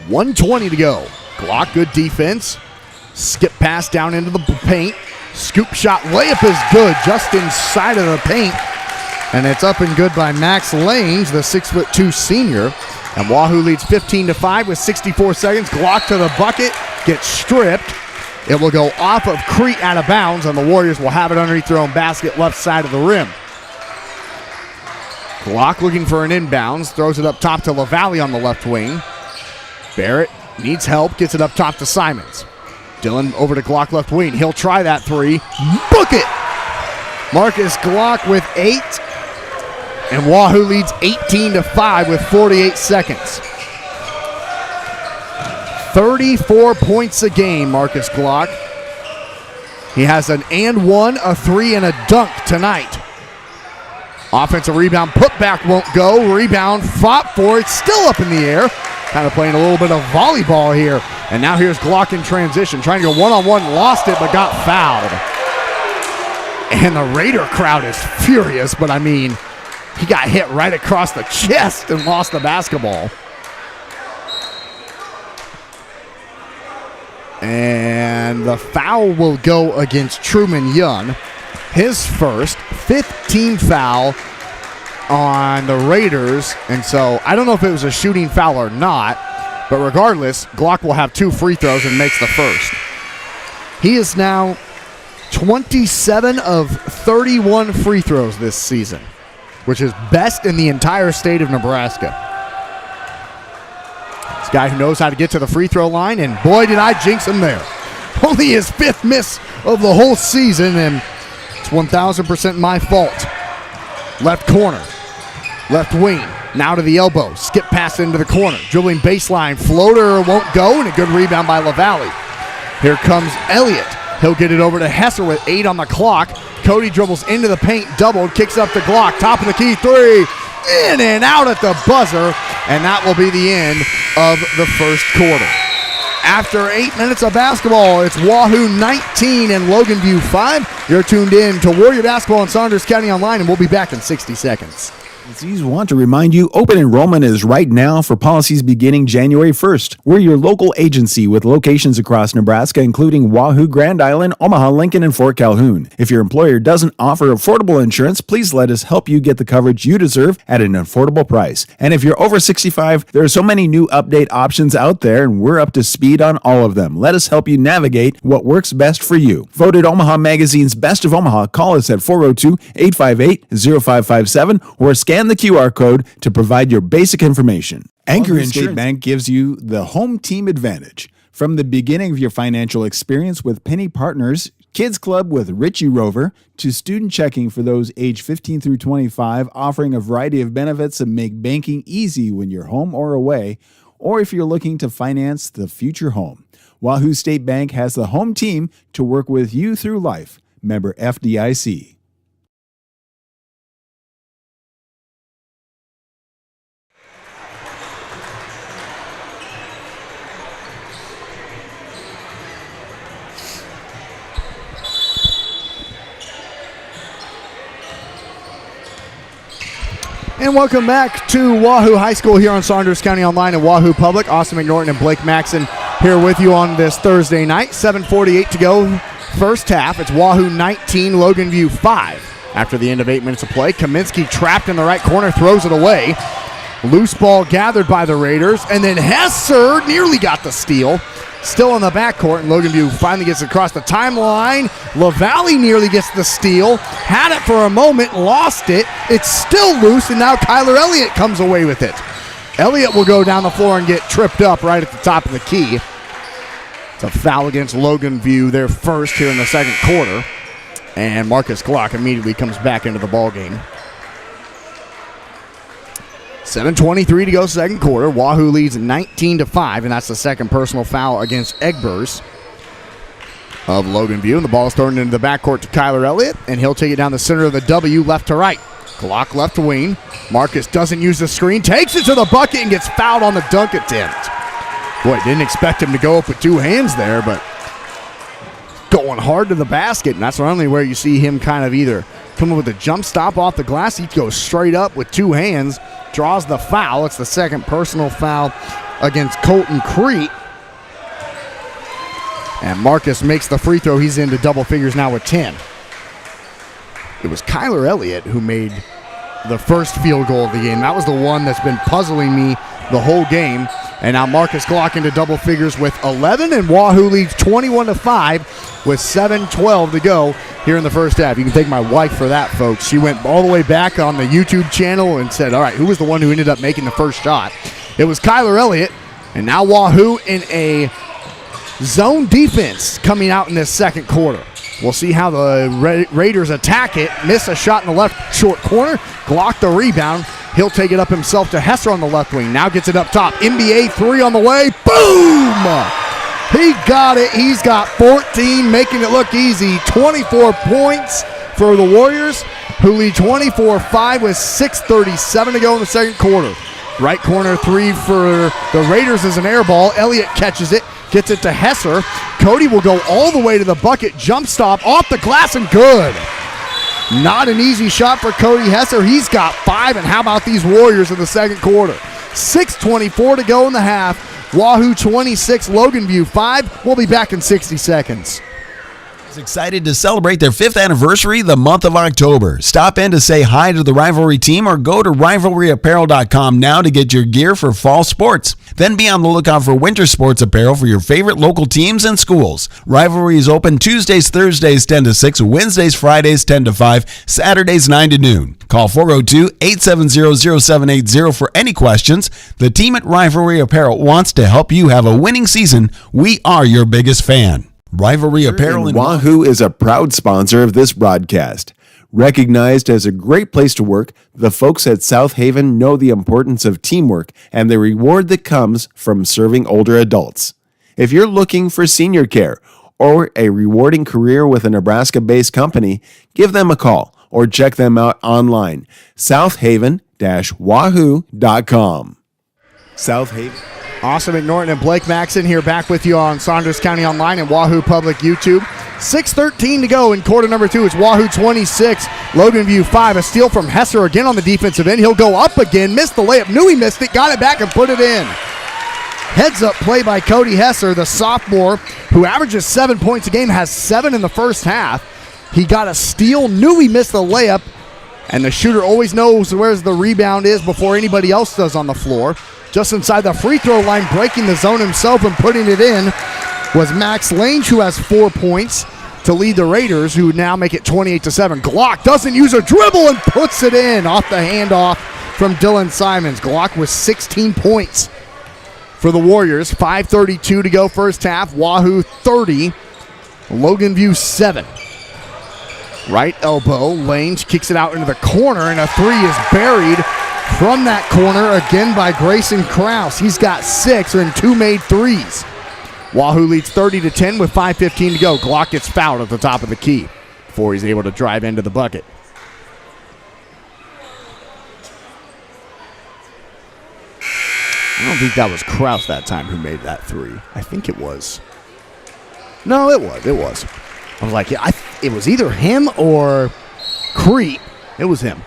.120 to go. Glock, good defense. Skip pass down into the paint. Scoop shot layup is good, just inside of the paint. And it's up and good by Max Lange, the 6'2" senior. And Wahoo leads 15-5 with 64 seconds. Glock to the bucket, gets stripped. It will go off of Crete out of bounds, and the Warriors will have it underneath their own basket, left side of the rim. Glock looking for an inbounds, throws it up top to LaValle on the left wing. Barrett needs help, gets it up top to Simons. Dillon over to Glock left wing. He'll try that three. Book it! Marcus Glock with 8. And Wahoo leads 18-5 with 48 seconds. 34 points a game, Marcus Glock. He has an and one, a three, and a dunk tonight. Offensive rebound, putback won't go. Rebound, fought for. It's still up in the air. Kind of playing a little bit of volleyball here. And now here's Glock in transition. Trying to go one-on-one, lost it, but got fouled. And the Raider crowd is furious, but I mean, he got hit right across the chest and lost the basketball. And the foul will go against Truman Young. His fifth team foul on the Raiders. And so I don't know if it was a shooting foul or not, but regardless, Glock will have 2 free throws and makes the first. He is now 27 of 31 free throws this season, which is best in the entire state of Nebraska. This guy who knows how to get to the free throw line, and boy, did I jinx him there. Only his 5th miss of the whole season, and it's 1,000% my fault. Left corner, left wing, now to the elbow. Skip pass into the corner, dribbling baseline, floater won't go, and a good rebound by LaValle. Here comes Elliott. He'll get it over to Hesser with 8 on the clock. Cody dribbles into the paint, doubled, kicks up to Glock, top of the key, 3, in and out at the buzzer, and that will be the end of the first quarter. After 8 minutes of basketball, it's Wahoo 19 and Logan View 5. You're tuned in to Warrior Basketball and Saunders County Online, and we'll be back in 60 seconds. Aziz want to remind you, open enrollment is right now for policies beginning January 1st. We're your local agency with locations across Nebraska, including Wahoo, Grand Island, Omaha, Lincoln, and Fort Calhoun. If your employer doesn't offer affordable insurance, please let us help you get the coverage you deserve at an affordable price. And if you're over 65, there are so many new update options out there, and we're up to speed on all of them. Let us help you navigate what works best for you. Voted Omaha Magazine's Best of Omaha, call us at 402-858-0557 or scan the QR code to provide your basic information. Anchor Insurance Bank gives you the home team advantage. From the beginning of your financial experience with Penny Partners, Kids Club with Richie Rover, to student checking for those age 15 through 25, offering a variety of benefits that make banking easy when you're home or away, or if you're looking to finance the future home. Wahoo State Bank has the home team to work with you through life. Member FDIC. And welcome back to Wahoo High School here on Saunders County Online and Wahoo Public. Austin McNorton and Blake Maxon here with you on this Thursday night. 7:48 to go, first half. It's Wahoo 19, Logan View 5. After the end of 8 minutes of play, Kaminsky trapped in the right corner, throws it away. Loose ball gathered by the Raiders, and then Hesser nearly got the steal. Still in the backcourt, and Logan View finally gets across the timeline. LaValle nearly gets the steal. Had it for a moment, lost it. It's still loose, and now Kyler Elliott comes away with it. Elliott will go down the floor and get tripped up right at the top of the key. It's a foul against Logan View, their first here in the second quarter. And Marcus Glock immediately comes back into the ballgame. 7:23 to go second quarter. Wahoo leads 19-5, and that's the second personal foul against Egbers of Logan View. And the ball's thrown into the backcourt to Kyler Elliott, and he'll take it down the center of the W, left to right. Glock left wing. Marcus doesn't use the screen, takes it to the bucket, and gets fouled on the dunk attempt. Boy, didn't expect him to go up with two hands there, but going hard to the basket, and that's only where you see him kind of either coming with a jump stop off the glass. He goes straight up with two hands, draws the foul. It's the second personal foul against Colton Crete. And Marcus makes the free throw. He's into double figures now with 10. It was Kyler Elliott who made the first field goal of the game. That was the one that's been puzzling me the whole game. And now Marcus Glock into double figures with 11, and Wahoo leads 21-5 with 7:12 to go here in the first half. You can thank my wife for that, folks. She went all the way back on the YouTube channel and said, all right, who was the one who ended up making the first shot? It was Kyler Elliott, and now Wahoo in a zone defense coming out in this second quarter. We'll see how the Raiders attack it. Miss a shot in the left short corner. Glock the rebound. He'll take it up himself to Hesser on the left wing. Now gets it up top. NBA three on the way. Boom! He got it. He's got 14, making it look easy. 24 points for the Warriors, who lead 24-5 with 6:37 to go in the second quarter. Right corner three for the Raiders is an air ball. Elliott catches it. Gets it to Hesser. Cody will go all the way to the bucket. Jump stop off the glass and good. Not an easy shot for Cody Hesser. He's got 5, and how about these Warriors in the second quarter? 6:24 to go in the half. Wahoo 26, Logan View 5. We'll be back in 60 seconds. Excited to celebrate their 5th anniversary the month of October. Stop in to say hi to the Rivalry team or go to rivalryapparel.com now to get your gear for fall sports. Then be on the lookout for winter sports apparel for your favorite local teams and schools. Rivalry is open Tuesdays, Thursdays 10 to 6, Wednesdays, Fridays 10 to 5, Saturdays 9 to noon. Call 402-870-0780 for any questions. The team at Rivalry Apparel wants to help you have a winning season. We are your biggest fan. Rivalry Apparel and Wahoo is a proud sponsor of this broadcast. Recognized as a great place to work, the folks at South Haven know the importance of teamwork and the reward that comes from serving older adults. If you're looking for senior care or a rewarding career with a Nebraska-based company, give them a call or check them out online, southaven-wahoo.com. South Haven. Austin McNorton and Blake Maxon here back with you on Saunders County Online and Wahoo Public YouTube. 6:13 to go in quarter number 2. It's Wahoo 26, Logan View 5. A steal from Hesser again on the defensive end. He'll go up again, missed the layup, knew he missed it, got it back and put it in. Heads up play by Cody Hesser, the sophomore, who averages 7 points a game, has 7 in the first half. He got a steal, knew he missed the layup, and the shooter always knows where the rebound is before anybody else does on the floor. Just inside the free throw line, breaking the zone himself and putting it in was Max Lange, who has 4 points to lead the Raiders, who now make it 28-7. Glock doesn't use a dribble and puts it in off the handoff from Dylan Simons. Glock with 16 points for the Warriors. 5:32 to go first half. Wahoo 30, Logan View 7. Right elbow, Lange kicks it out into the corner, and a three is buried from that corner again by Grayson Krause. He's got 6 and 2 made threes. Wahoo leads 30-10 with 5:15 to go. Glock gets fouled at the top of the key before he's able to drive into the bucket. I don't think that was Krause that time who made that three. I think it was. No, it was. I was like, it was either him or Crete. It was him.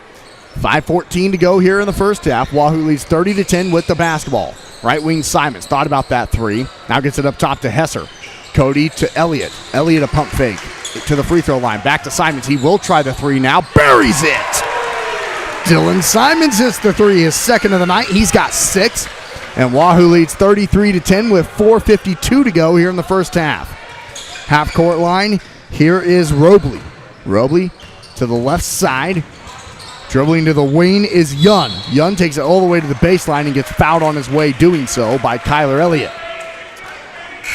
5:14 to go here in the first half. Wahoo leads 30-10 with the basketball. Right wing Simons thought about that three. Now gets it up top to Hesser. Cody to Elliott. Elliott a pump fake. to the free throw line. Back to Simons. He will try the three now. Buries it. Dylan Simons hits the three, his second of the night. He's got 6. And Wahoo leads 33-10 with 4:52 to go here in the first half. Half court line. Here is Robley. Robley to the left side. Dribbling to the wing is Yun. Yun takes it all the way to the baseline and gets fouled on his way doing so by Kyler Elliott.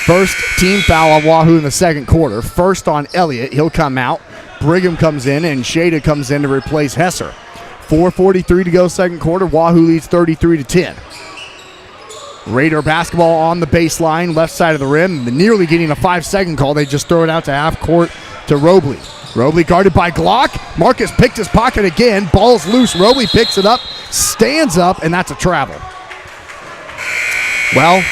First team foul on Wahoo in the second quarter. First on Elliott. He'll come out. Brigham comes in and Shada comes in to replace Hesser. 4:43 to go second quarter. Wahoo leads 33-10. Raider basketball on the baseline, left side of the rim. Nearly getting a 5-second call. They just throw it out to half court to Robley. Robley guarded by Glock. Marcus picked his pocket again. Ball's loose. Robley picks it up, stands up, and that's a travel. Well,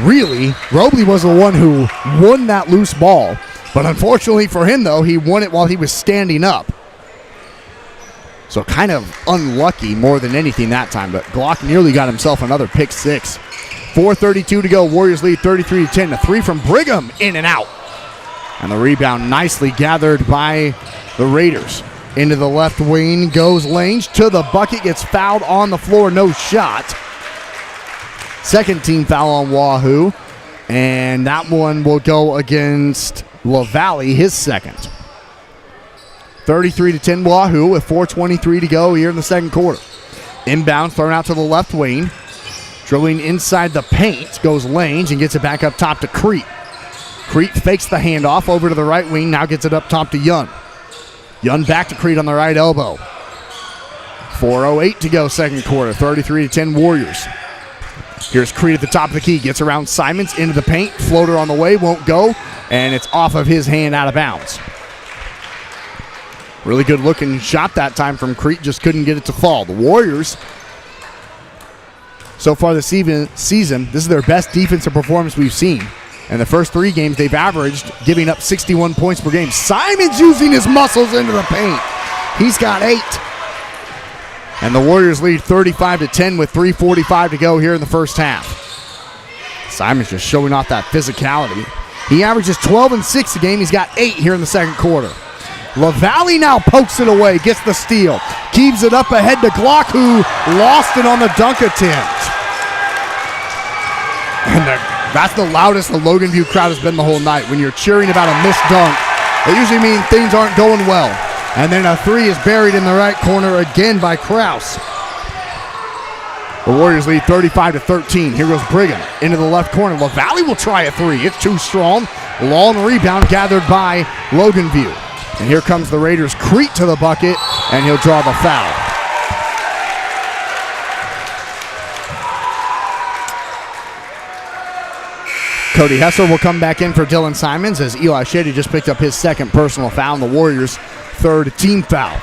really, Robley was the one who won that loose ball. But unfortunately for him, though, he won it while he was standing up. So kind of unlucky more than anything that time. But Glock nearly got himself another pick 6. 4:32 to go. Warriors lead 33-10. A three from Brigham, in and out. And the rebound nicely gathered by the Raiders. Into the left wing goes Lange to the bucket. Gets fouled on the floor. No shot. Second team foul on Wahoo. And that one will go against LaValle, his second. 33-10 Wahoo with 4:23 to go here in the second quarter. Inbound thrown out to the left wing. Drilling inside the paint goes Lange and gets it back up top to Crete. Crete fakes the handoff over to the right wing. Now gets it up top to Young. Young back to Crete on the right elbow. 4:08 to go second quarter. 33-10 Warriors. Here's Crete at the top of the key. Gets around Simons into the paint. Floater on the way. Won't go. And it's off of his hand out of bounds. Really good looking shot that time from Crete. Just couldn't get it to fall. The Warriors, so far this season, this is their best defensive performance we've seen. In the first 3 games, they've averaged giving up 61 points per game. Simons using his muscles into the paint. He's got 8. And the Warriors lead 35-10 with 3:45 to go here in the first half. Simons just showing off that physicality. He averages 12 and 6 a game. He's got 8 here in the second quarter. LaValle now pokes it away, gets the steal. Keeps it up ahead to Glock, who lost it on the dunk attempt. And that's the loudest the Logan View crowd has been the whole night. When you're cheering about a missed dunk, it usually means things aren't going well. And then a 3 is buried in the right corner again by Krause. The Warriors lead 35-13. Here goes Brigham into the left corner. LaValle will try a 3. It's too strong. Long rebound gathered by Logan View. And here comes the Raiders' Crete to the bucket, and he'll draw the foul. Cody Hessler will come back in for Dylan Simons as Eli Shady just picked up his second personal foul, and the Warriors' third team foul.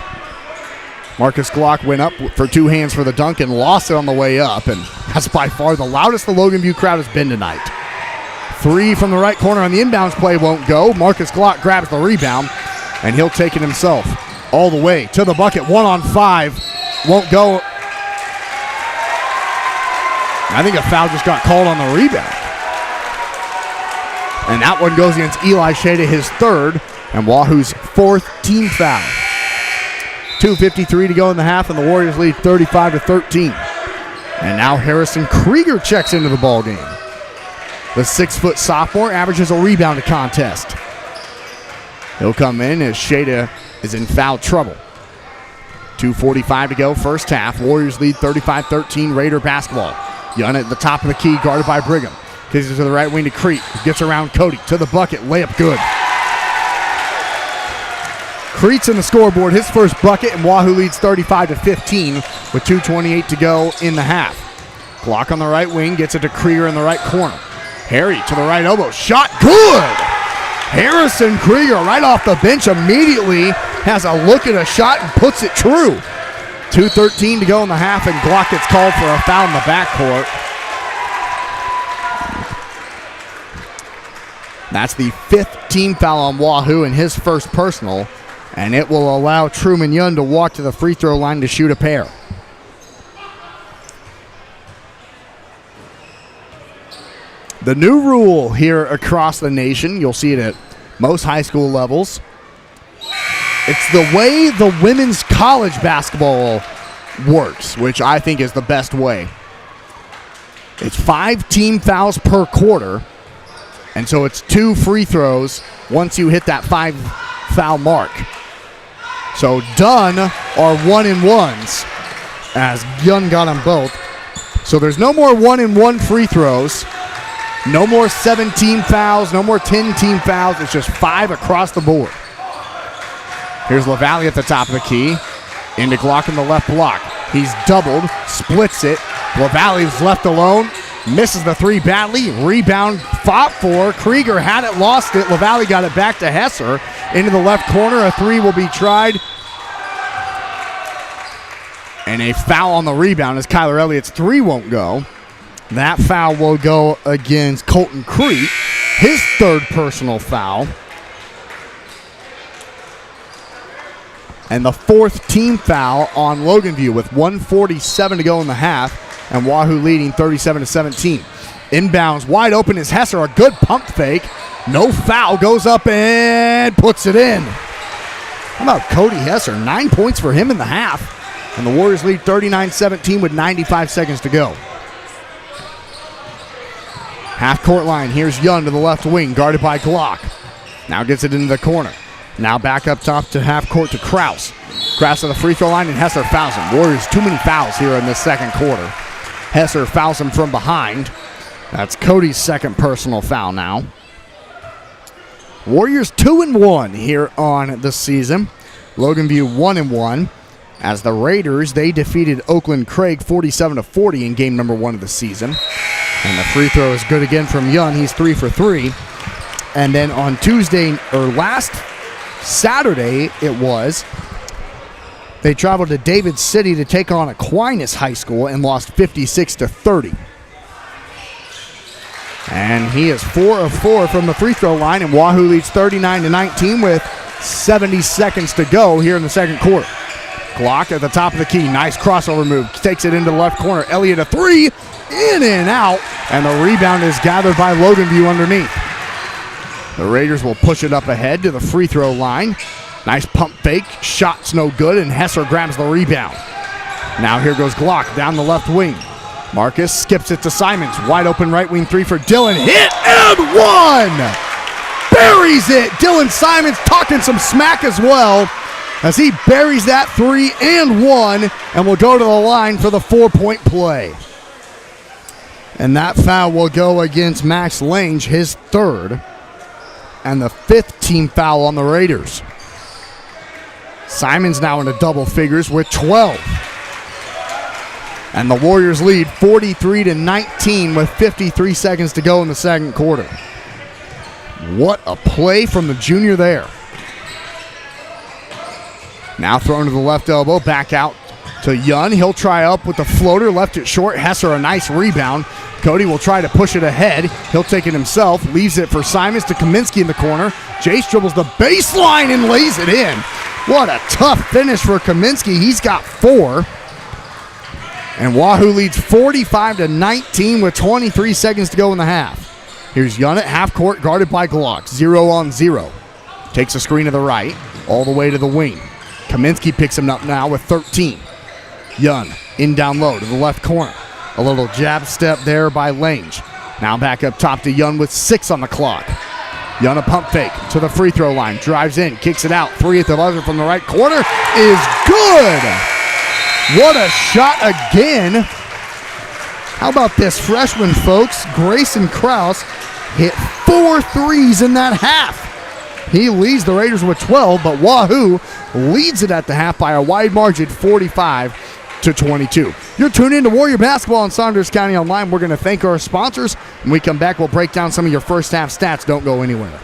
Marcus Glock went up for 2 hands for the dunk and lost it on the way up, and that's by far the loudest the Logan View crowd has been tonight. 3 from the right corner on the inbounds play won't go. Marcus Glock grabs the rebound, and he'll take it himself all the way to the bucket. 1-on-5 won't go. I think a foul just got called on the rebound. And that one goes against Eli Shada, his third, and Wahoo's 4th team foul. 2:53 to go in the half, and the Warriors lead 35-13. And now Harrison Krieger checks into the ballgame. The 6-foot sophomore averages a rebound a contest. He'll come in as Shada is in foul trouble. 2:45 to go, first half. Warriors lead 35-13, Raider basketball. Young at the top of the key, guarded by Brigham. Kicks it to the right wing to Crete. Gets around Cody to the bucket. Layup good. Crete's in the scoreboard, his first bucket, and Wahoo leads 35-15 with 2:28 to go in the half. Glock on the right wing, gets it to Krieger in the right corner. Harry to the right elbow. Shot good! Harrison Krieger right off the bench immediately has a look at a shot and puts it true. 2:13 to go in the half, and Glock gets called for a foul in the backcourt. That's the 5th team foul on Wahoo and his first personal, and it will allow Truman Young to walk to the free throw line to shoot a pair. The new rule here across the nation, you'll see it at most high school levels. It's the way the women's college basketball works, which I think is the best way. It's 5 team fouls per quarter, and so it's 2 free throws once you hit that 5 foul mark. So Dunn are 1-and-1s, as Young got them both. So there's no more 1-and-1 free throws, no more 7-team fouls, no more 10-team fouls. It's just 5 across the board. Here's LaValle at the top of the key. Into Glock in the left block. He's doubled, splits it. LaValle's left alone, misses the 3 badly. Rebound fought for. Krieger had it, lost it. LaValle got it back to Hesser. Into the left corner, a 3 will be tried. And a foul on the rebound as Kyler Elliott's 3 won't go. That foul will go against Colton Crete, his 3rd personal foul. And the 4th team foul on Logan View with 1:47 to go in the half, and Wahoo leading 37-17. Inbounds wide open is Hesser, a good pump fake. No foul, goes up and puts it in. How about Cody Hesser? 9 points for him in the half. And the Warriors lead 39-17 with 95 seconds to go. Half court line, here's Young to the left wing, guarded by Glock. Now gets it into the corner. Now back up top to half court to Krause. Krause to the free throw line, and Hesser fouls him. Warriors too many fouls here in this second quarter. Hesser fouls him from behind. That's Cody's 2nd personal foul now. Warriors 2-1 here on the season. Logan View 1-1. As the Raiders, they defeated Oakland Craig 47-40 in game number 1 of the season. And the free throw is good again from Young. He's 3 for 3. And then on last Saturday it was, they traveled to David City to take on Aquinas High School and lost 56-30. And he is 4 of 4 from the free throw line, and Wahoo leads 39-19 with 70 seconds to go here in the second quarter. Glock at the top of the key. Nice crossover move. Takes it into the left corner. Elliott a 3. In and out. And the rebound is gathered by Logan View underneath. The Raiders will push it up ahead to the free throw line. Nice pump fake. Shot's no good, and Hesser grabs the rebound. Now here goes Glock down the left wing. Marcus skips it to Simons. Wide open right wing 3 for Dylan. Hit and 1! Buries it! Dylan Simons talking some smack as well, as he buries that 3 and 1 and will go to the line for the 4-point play. And that foul will go against Max Lange, his 3rd, and the 5th team foul on the Raiders. Simons now into double figures with 12. And the Warriors lead 43-19 with 53 seconds to go in the second quarter. What a play from the junior there. Now thrown to the left elbow, back out to Young. He'll try up with the floater, left it short. Hesser a nice rebound. Cody will try to push it ahead. He'll take it himself, leaves it for Simons to Kaminsky in the corner. Jace dribbles the baseline and lays it in. What a tough finish for Kaminsky. He's got 4. And Wahoo leads 45-19 with 23 seconds to go in the half. Here's Young at half court, guarded by Glock. 0 on 0. Takes a screen to the right, all the way to the wing. Kaminsky picks him up now with 13. Young in down low to the left corner. A little jab step there by Lange. Now back up top to Young with 6 on the clock. Young a pump fake to the free throw line. Drives in, kicks it out. 3 at the buzzer from the right corner is good. What a shot again. How about this freshman, folks? Grayson Krause hit 4 threes in that half. He leads the Raiders with 12, but Wahoo leads it at the half by a wide margin, 45-22. You're tuned in to Warrior Basketball on Saunders County Online. We're going to thank our sponsors. When we come back, we'll break down some of your first half stats. Don't go anywhere.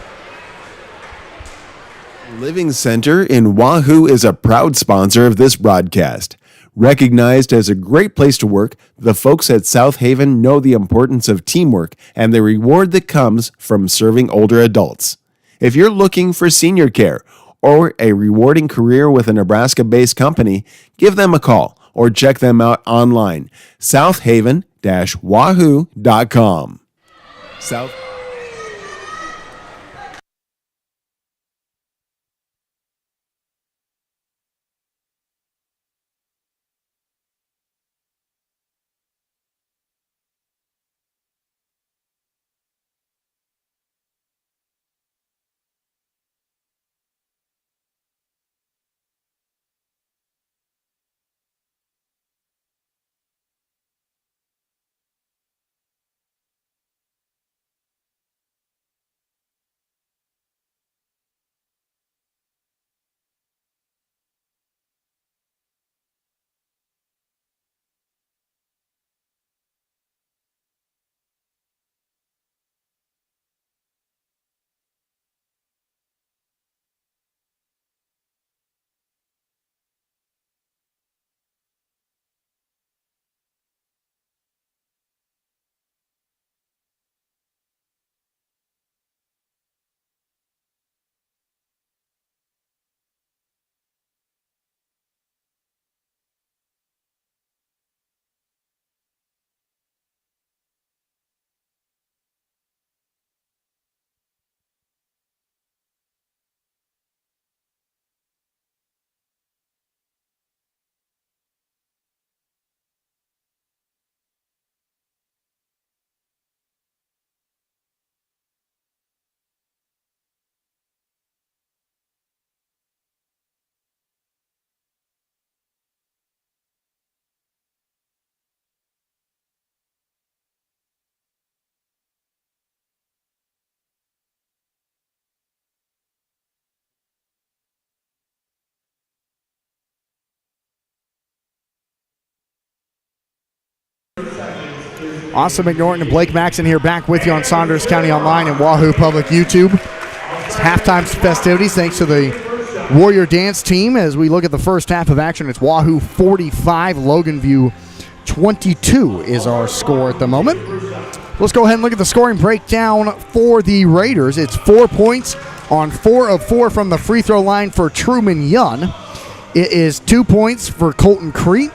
Living Center in Wahoo is a proud sponsor of this broadcast. Recognized as a great place to work, the folks at South Haven know the importance of teamwork and the reward that comes from serving older adults. If you're looking for senior care or a rewarding career with a Nebraska-based company, give them a call or check them out online, southaven-wahoo.com. Austin McNorton and Blake Maxon here back with you on Saunders County Online and Wahoo Public YouTube. It's halftime festivities thanks to the Warrior Dance team. As we look at the first half of action, it's Wahoo 45, Logan View 22 is our score at the moment. Let's go ahead and look at the scoring breakdown for the Raiders. It's 4 points on 4 of 4 from the free throw line for Truman Young. It is 2 points for Colton Crete,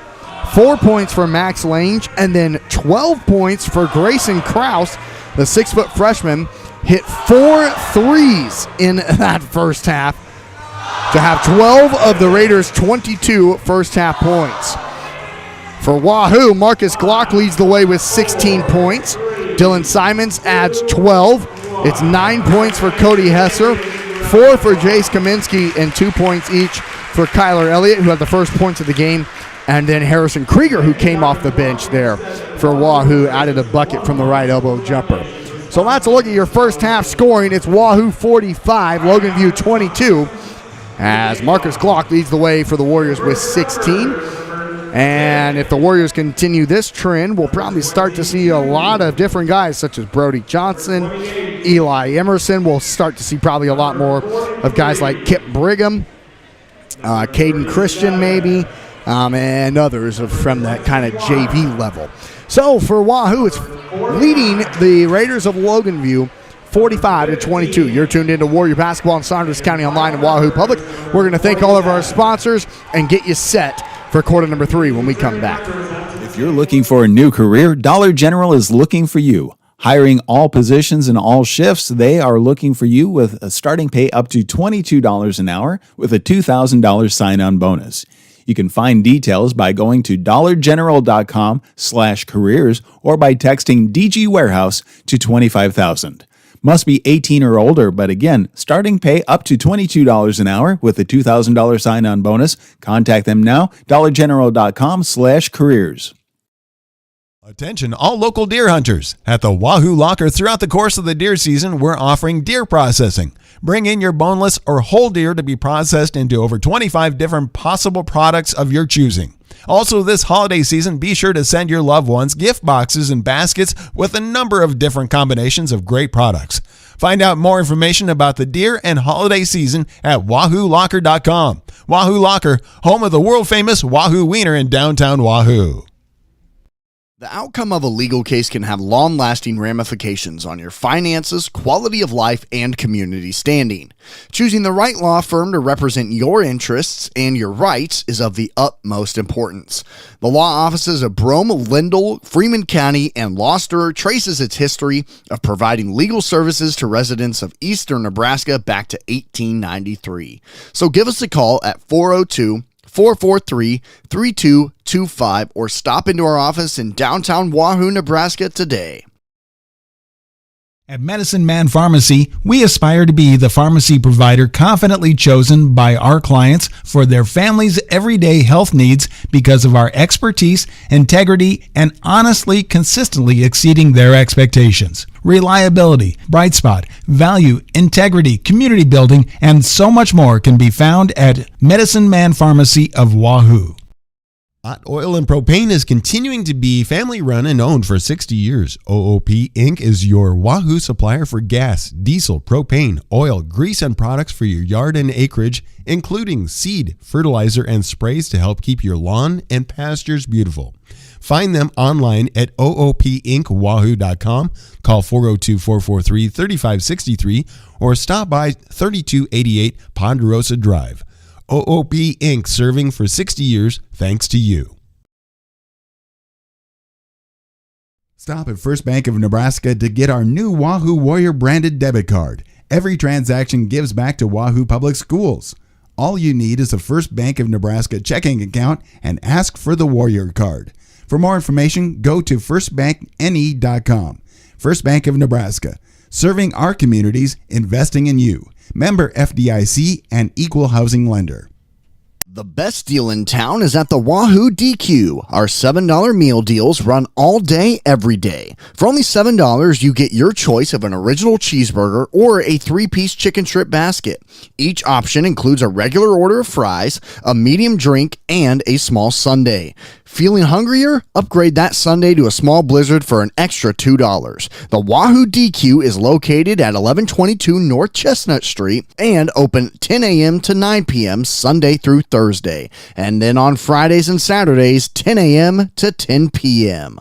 4 points for Max Lange, and then 12 points for Grayson Krause. The 6-foot freshman hit 4 threes in that first half to have 12 of the Raiders' 22 first half points. For Wahoo, Marcus Glock leads the way with 16 points. Dylan Simons adds 12. It's 9 points for Cody Hesser, 4 for Jace Kaminsky, and 2 points each for Kyler Elliott, who had the first points of the game. And then Harrison Krieger, who came off the bench there for Wahoo, added a bucket from the right elbow jumper. So that's a look at your first half scoring. It's Wahoo 45, Logan View 22, as Marcus Glock leads the way for the Warriors with 16. And if the Warriors continue this trend, we'll probably start to see a lot of different guys, such as Brody Johnson, Eli Emerson. We'll start to see probably a lot more of guys like Kip Brigham, Caden Christian maybe, and others from that kind of JV level. So for Wahoo, it's leading the Raiders of Logan View 45-22. You're tuned into Warrior Basketball on Saunders County Online and Wahoo Public. We're going to thank all of our sponsors and get you set for quarter number 3 when we come back. If you're looking for a new career, Dollar General is looking for you. Hiring all positions and all shifts, they are looking for you with a starting pay up to $22 an hour with a $2,000 sign-on bonus. You can find details by going to dollargeneral.com/careers or by texting DG Warehouse to 25,000. Must be 18 or older, but again, starting pay up to $22 an hour with a $2,000 sign-on bonus. Contact them now, dollargeneral.com/careers. Attention all local deer hunters. At the Wahoo Locker throughout the course of the deer season, we're offering deer processing. Bring in your boneless or whole deer to be processed into over 25 different possible products of your choosing. Also, this holiday season, be sure to send your loved ones gift boxes and baskets with a number of different combinations of great products. Find out more information about the deer and holiday season at wahoolocker.com. Wahoo Locker, home of the world-famous Wahoo Wiener in downtown Wahoo. The outcome of a legal case can have long-lasting ramifications on your finances, quality of life, and community standing. Choosing the right law firm to represent your interests and your rights is of the utmost importance. The law offices of Brome, Lindell, Freeman County, and Gloucester traces its history of providing legal services to residents of eastern Nebraska back to 1893. So give us a call at 402-443-3225 or stop into our office in downtown Wahoo, Nebraska today. At Medicine Man Pharmacy, we aspire to be the pharmacy provider confidently chosen by our clients for their family's everyday health needs because of our expertise, integrity, and honestly, consistently exceeding their expectations. Reliability, bright spot, value, integrity, community building, and so much more can be found at Medicine Man Pharmacy of Wahoo. Hot Oil and Propane is continuing to be family run and owned for 60 years. OOP Inc. is your Wahoo supplier for gas, diesel, propane, oil, grease, and products for your yard and acreage, including seed, fertilizer, and sprays to help keep your lawn and pastures beautiful. Find them online at oopinkwahoo.com, call 402-443-3563, or stop by 3288 Ponderosa Drive. OOP Inc. serving for 60 years thanks to you. Stop at First Bank of Nebraska to get our new Wahoo Warrior branded debit card. Every transaction gives back to Wahoo Public Schools. All you need is a First Bank of Nebraska checking account and ask for the Warrior card. For more information, go to firstbankne.com. First Bank of Nebraska, serving our communities, investing in you. Member FDIC and equal housing lender. The best deal in town is at the Wahoo DQ. Our $7 meal deals run all day, every day. For only $7, you get your choice of an original cheeseburger or a 3-piece chicken strip basket. Each option includes a regular order of fries, a medium drink, and a small sundae. Feeling hungrier? Upgrade that sundae to a small blizzard for an extra $2. The Wahoo DQ is located at 1122 North Chestnut Street and open 10 a.m. to 9 p.m. Sunday through Thursday. And then on Fridays and Saturdays, 10 a.m. to 10 p.m.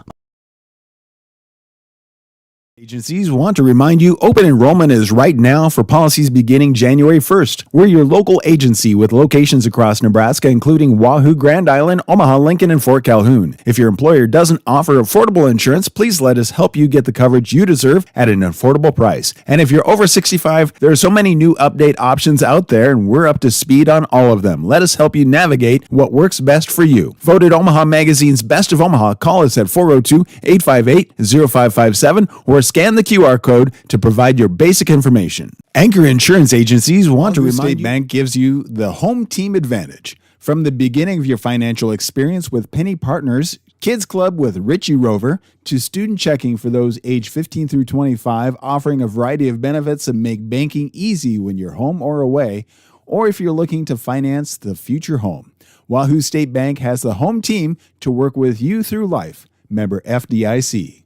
Agencies want to remind you open enrollment is right now for policies beginning January 1st. We're your local agency with locations across Nebraska, including Wahoo, Grand Island, Omaha, Lincoln, and Fort Calhoun. If your employer doesn't offer affordable insurance, please let us help you get the coverage you deserve at an affordable price. And if you're over 65, there are so many new update options out there, and we're up to speed on all of them. Let us help you navigate what works best for you. Voted Omaha Magazine's Best of Omaha. Call us at 402-858-0557 or scan the QR code to provide your basic information. Anchor Insurance Agencies want to remind State Bank gives you the home team advantage. From the beginning of your financial experience with Penny Partners, Kids Club with Richie Rover, to student checking for those age 15 through 25, offering a variety of benefits that make banking easy when you're home or away, or if you're looking to finance the future home. Wahoo State Bank has the home team to work with you through life. Member FDIC.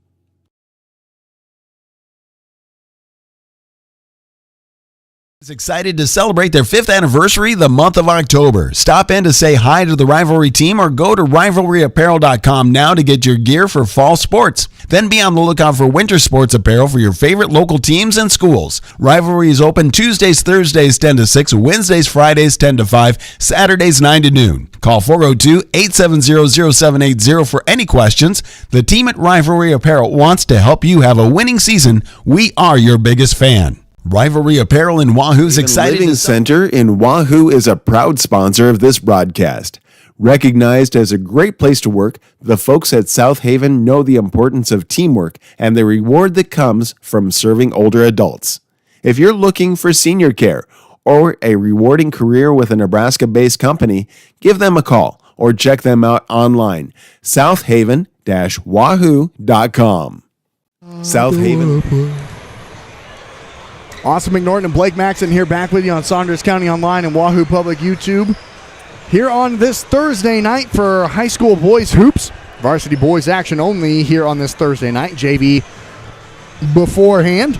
Is excited to celebrate their 5th anniversary the month of October. Stop in to say hi to the Rivalry team or go to rivalryapparel.com now to get your gear for fall sports. Then be on the lookout for winter sports apparel for your favorite local teams and schools. Rivalry is open Tuesdays, Thursdays 10 to 6, Wednesdays, Fridays 10 to 5, Saturdays 9 to noon. Call 402-870-0780 for any questions. The team at Rivalry Apparel wants to help you have a winning season. We are your biggest fan. Rivalry Apparel in Wahoo's excited Living Center in Wahoo is a proud sponsor of this broadcast. Recognized as a great place to work, the folks at South Haven know the importance of teamwork and the reward that comes from serving older adults. If you're looking for senior care or a rewarding career with a Nebraska-based company, give them a call or check them out online, southaven-wahoo.com. South Haven. Austin McNorton and Blake Maxon here back with you on Saunders County Online and Wahoo Public YouTube. Here on this Thursday night for high school boys hoops. Varsity boys action only here on this Thursday night. JV beforehand.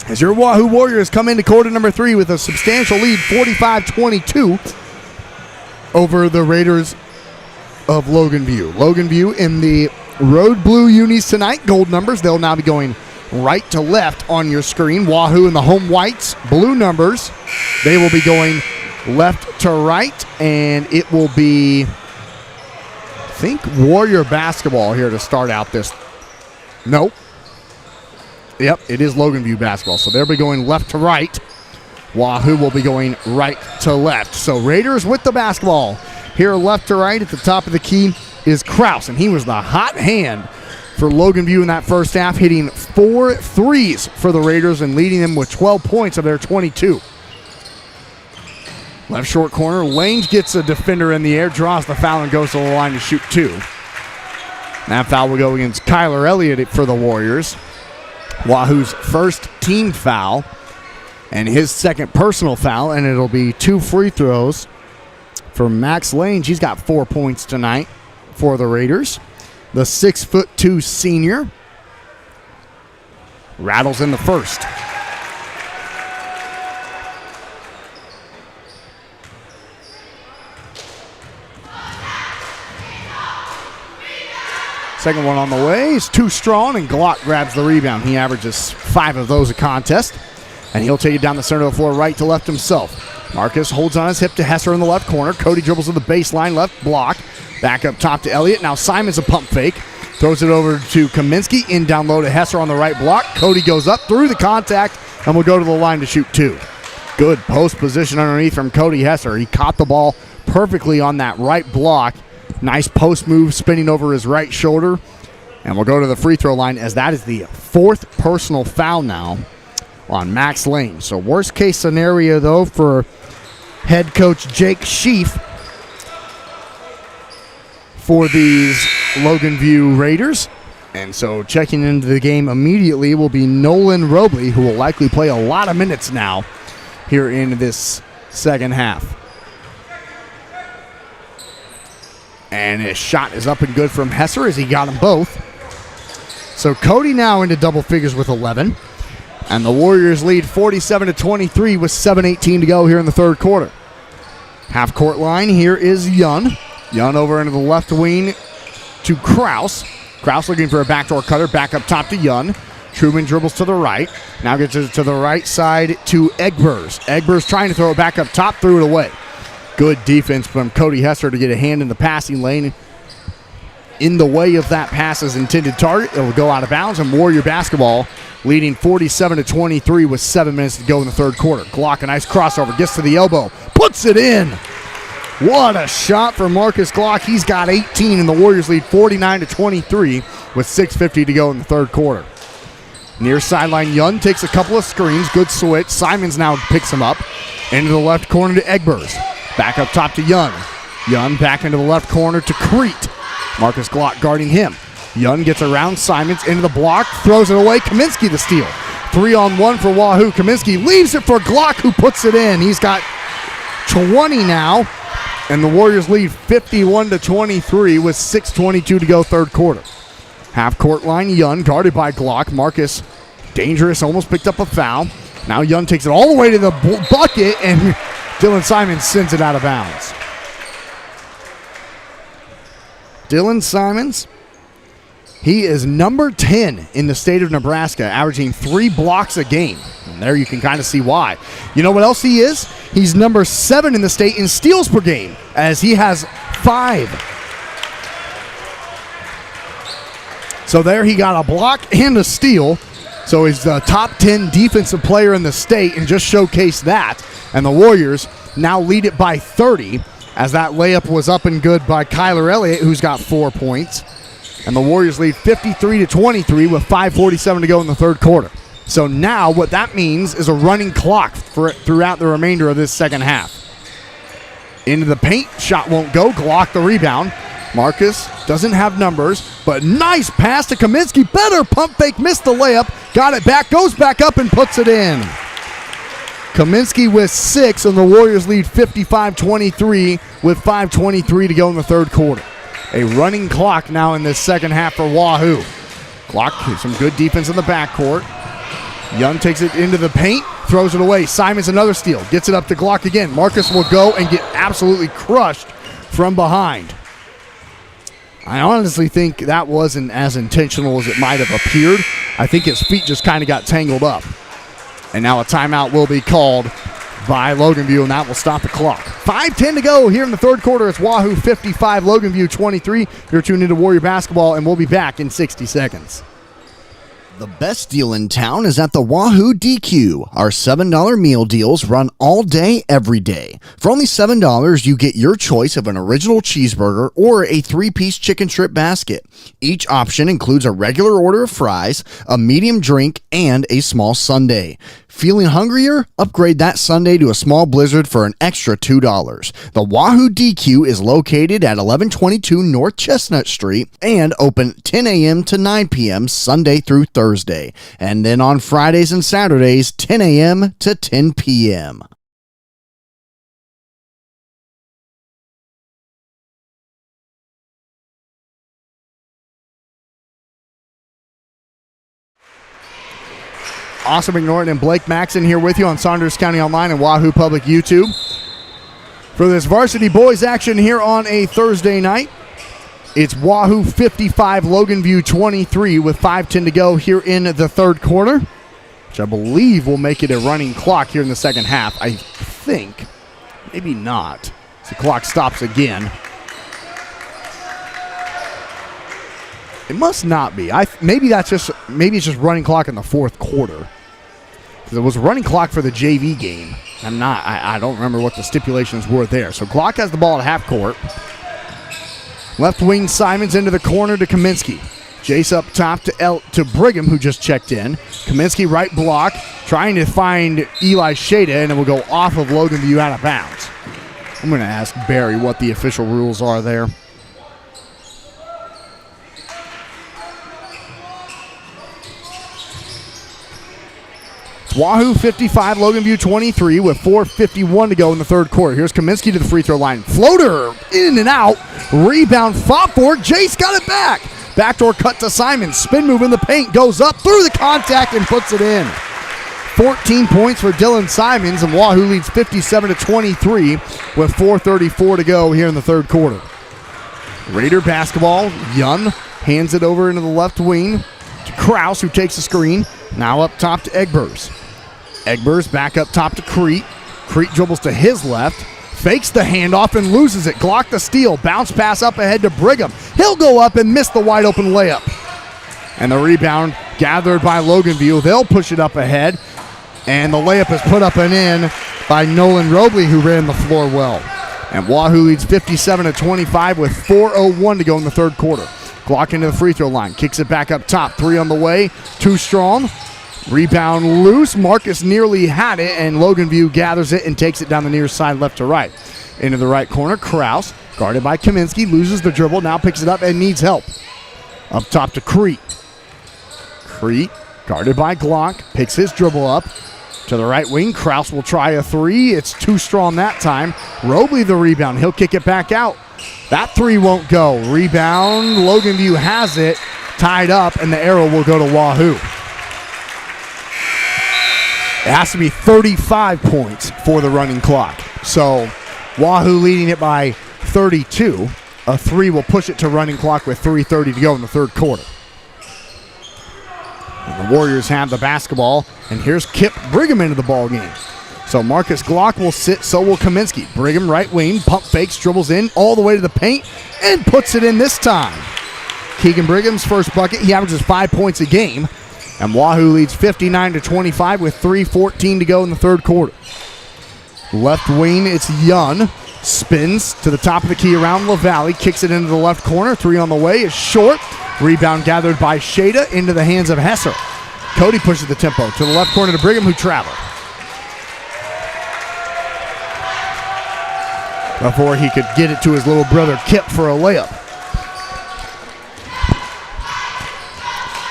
As your Wahoo Warriors come into quarter number 3 with a substantial lead, 45-22 over the Raiders of Logan View. Logan View in the road blue unis tonight, gold numbers. They'll now be going right to left on your screen. Wahoo in the home whites, blue numbers. They will be going left to right, and it will be, I think, Warrior basketball here to start out this. Nope. Yep, it is Logan View basketball. So they'll be going left to right. Wahoo will be going right to left. So Raiders with the basketball. Here left to right at the top of the key is Kraus, and he was the hot hand for Logan View in that first half, hitting 4 threes for the Raiders and leading them with 12 points of their 22. Left short corner, Lange gets a defender in the air, draws the foul, and goes to the line to shoot 2. That foul will go against Kyler Elliott for the Warriors. Wahoo's first team foul and his second personal foul, and it'll be 2 free throws for Max Lange. He's got 4 points tonight for the Raiders. The 6'2" senior rattles in the first. Second one on the way is too strong, and Glock grabs the rebound. He averages 5 of those a contest, and he'll take it down the center of the floor right to left himself. Marcus holds on his hip to Hesser in the left corner. Cody dribbles to the baseline, left block. Back up top to Elliott. Now Simon's a pump fake. Throws it over to Kaminsky. In down low to Hesser on the right block. Cody goes up through the contact and will go to the line to shoot 2. Good post position underneath from Cody Hesser. He caught the ball perfectly on that right block. Nice post move spinning over his right shoulder. And we'll go to the free throw line as that is the 4th personal foul now on Max Lange. So worst case scenario though for head coach Jake Sheaf for these Logan View Raiders. And so checking into the game immediately will be Nolan Robley, who will likely play a lot of minutes now here in this second half. And his shot is up and good from Hesser as he got them both. So Cody now into double figures with 11. And the Warriors lead 47-23 with 7:18 to go here in the third quarter. Half court line, here is Yun. Yun over into the left wing to Kraus. Kraus looking for a backdoor cutter, back up top to Yun. Truman dribbles to the right. Now gets it to the right side to Egbers. Egbers trying to throw it back up top, threw it away. Good defense from Cody Hesser to get a hand in the passing lane. In the way of that pass's intended target, it will go out of bounds, and Warrior basketball leading 47-23 with 7 minutes to go in the third quarter. Glock, a nice crossover, gets to the elbow, puts it in. What a shot for Marcus Glock. He's got 18, and the Warriors lead 49-23 with 6:50 to go in the third quarter. Near sideline, Yun takes a couple of screens. Good switch. Simons now picks him up. Into the left corner to Egbers. Back up top to Yun. Yun back into the left corner to Crete. Marcus Glock guarding him. Yun gets around Simons into the block. Throws it away. Kaminsky the steal. 3-on-1 for Wahoo. Kaminsky leaves it for Glock, who puts it in. He's got 20 now. And the Warriors lead 51-23 with 6:22 to go third quarter. Half court line, Yun guarded by Glock. Marcus, dangerous, almost picked up a foul. Now Yun takes it all the way to the bucket, and Dylan Simons sends it out of bounds. Dylan Simons, he is number 10 in the state of Nebraska, averaging 3 blocks a game. And there you can kind of see why. You know what else he is? He's number 7 in the state in steals per game, as he has 5. So there he got a block and a steal. So he's the top 10 defensive player in the state, and just showcased that. And the Warriors now lead it by 30, as that layup was up and good by Kyler Elliott, who's got 4 points. And the Warriors lead 53-23 with 5:47 to go in the third quarter. So now what that means is a running clock throughout the remainder of this second half. Into the paint, shot won't go. Glock the rebound. Marcus doesn't have numbers, but nice pass to Kaminsky. Better pump fake, missed the layup. Got it back, goes back up and puts it in. Kaminsky with 6, and the Warriors lead 55-23 with 5:23 to go in the third quarter. A running clock now in this second half for Wahoo. Glock, some good defense in the backcourt. Young takes it into the paint, throws it away. Simons another steal, gets it up to Glock again. Marcus will go and get absolutely crushed from behind. I honestly think that wasn't as intentional as it might have appeared. I think his feet just kind of got tangled up. And now a timeout will be called by Logan View, and that will stop the clock. 5:10 to go here in the third quarter. It's Wahoo 55, Logan View 23. You're tuned into Warrior Basketball, and we'll be back in 60 seconds. The best deal in town is at the Wahoo DQ. Our $7 meal deals run all day, every day. For only $7, you get your choice of an original cheeseburger or a 3-piece chicken strip basket. Each option includes a regular order of fries, a medium drink, and a small sundae. Feeling hungrier? Upgrade that sundae to a small blizzard for an extra $2. The Wahoo DQ is located at 1122 North Chestnut Street and open 10 a.m. to 9 p.m. Sunday through Thursday. And then on Fridays and Saturdays, 10 a.m. to 10 p.m. Austin McNorton and Blake Maxon here with you on Saunders County Online and Wahoo Public YouTube. For this varsity boys action here on a Thursday night, it's Wahoo 55, Logan View 23 with 5:10 to go here in the third quarter, which I believe will make it a running clock here in the second half. I think. Maybe not. The clock stops again. It must not be. Maybe it's just running clock in the fourth quarter. There was a running clock for the JV game. I don't remember what the stipulations were there. So Glock has the ball at half court. Left wing Simons into the corner to Kaminsky. Jace up top to Brigham, who just checked in. Kaminsky right block, trying to find Eli Shada, and it will go off of Logan View out of bounds. I'm going to ask Barry what the official rules are there. Wahoo 55, Logan View 23 with 4:51 to go in the third quarter. Here's Kaminsky to the free throw line. Floater in and out. Rebound fought for. Jace got it back. Backdoor cut to Simon. Spin move in the paint. Goes up through the contact and puts it in. 14 points for Dylan Simons, and Wahoo leads 57-23 with 4:34 to go here in the third quarter. Raider basketball. Young hands it over into the left wing to Kraus, who takes the screen. Now up top to Egbers. Egbers back up top to Crete. Crete dribbles to his left, fakes the handoff and loses it. Glock the steal. Bounce pass up ahead to Brigham. He'll go up and miss the wide open layup. And the rebound gathered by Logan View. They'll push it up ahead. And the layup is put up and in by Nolan Robley, who ran the floor well. And Wahoo leads 57-25 with 4:01 to go in the third quarter. Glock into the free throw line. Kicks it back up top. Three on the way. Too strong. Rebound loose. Marcus nearly had it, and Logan View gathers it and takes it down the near side left to right. Into the right corner. Kraus, guarded by Kaminsky, loses the dribble. Now picks it up and needs help. Up top to Crete. Crete, guarded by Glock, picks his dribble up. To the right wing, Kraus will try a three. It's too strong that time. Robley the rebound. He'll kick it back out. That three won't go. Rebound. Logan View has it. Tied up, and the arrow will go to Wahoo. It has to be 35 points for the running clock. So Wahoo leading it by 32. A three will push it to running clock with 3:30 to go in the third quarter. The Warriors have the basketball, and here's Kip Brigham into the ball game. So Marcus Glock will sit, so will Kaminsky. Brigham right wing, pump fakes, dribbles in all the way to the paint, and puts it in this time. Keegan Brigham's first bucket, he averages 5 points a game, and Wahoo leads 59-25 with 3:14 to go in the third quarter. Left wing, it's Young. Spins to the top of the key around LaValle, kicks it into the left corner. Three on the way is short. Rebound gathered by Shada into the hands of Hesser. Cody pushes the tempo to the left corner to Brigham, who traveled. Before he could get it to his little brother Kip for a layup.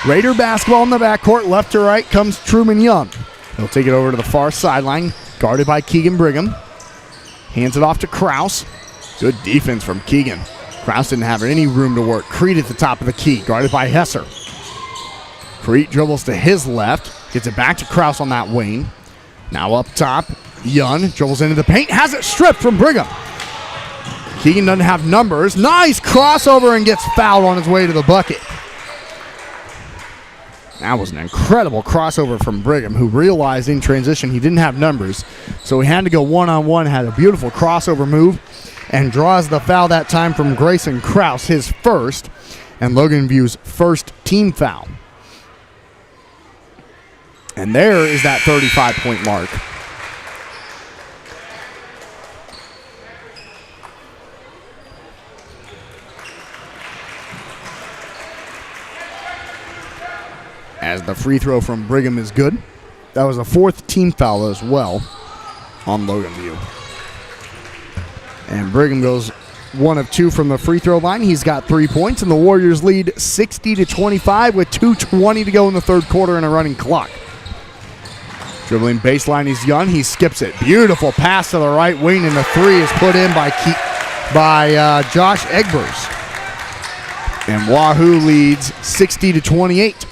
Raider basketball in the backcourt. Left to right comes Truman Young. He'll take it over to the far sideline, guarded by Keegan Brigham. Hands it off to Kraus. Good defense from Keegan. Kraus didn't have any room to work. Crete at the top of the key, guarded by Hesser. Crete dribbles to his left, gets it back to Kraus on that wing. Now up top, Young dribbles into the paint, has it stripped from Brigham. Keegan doesn't have numbers. Nice crossover and gets fouled on his way to the bucket. That was an incredible crossover from Brigham, who realized in transition he didn't have numbers. So he had to go one-on-one, had a beautiful crossover move, and draws the foul that time from Grayson Kraus, his first, and Logan View's first team foul. And there is that 35-point mark. As the free throw from Brigham is good. That was a fourth team foul as well on Logan View. And Brigham goes 1 of 2 from the free throw line. He's got 3 points, and the Warriors lead 60-25 with 2:20 to go in the third quarter and a running clock. Dribbling baseline, he's Young. He skips it. Beautiful pass to the right wing, and the three is put in by Josh Egbers. And Wahoo leads 60-28.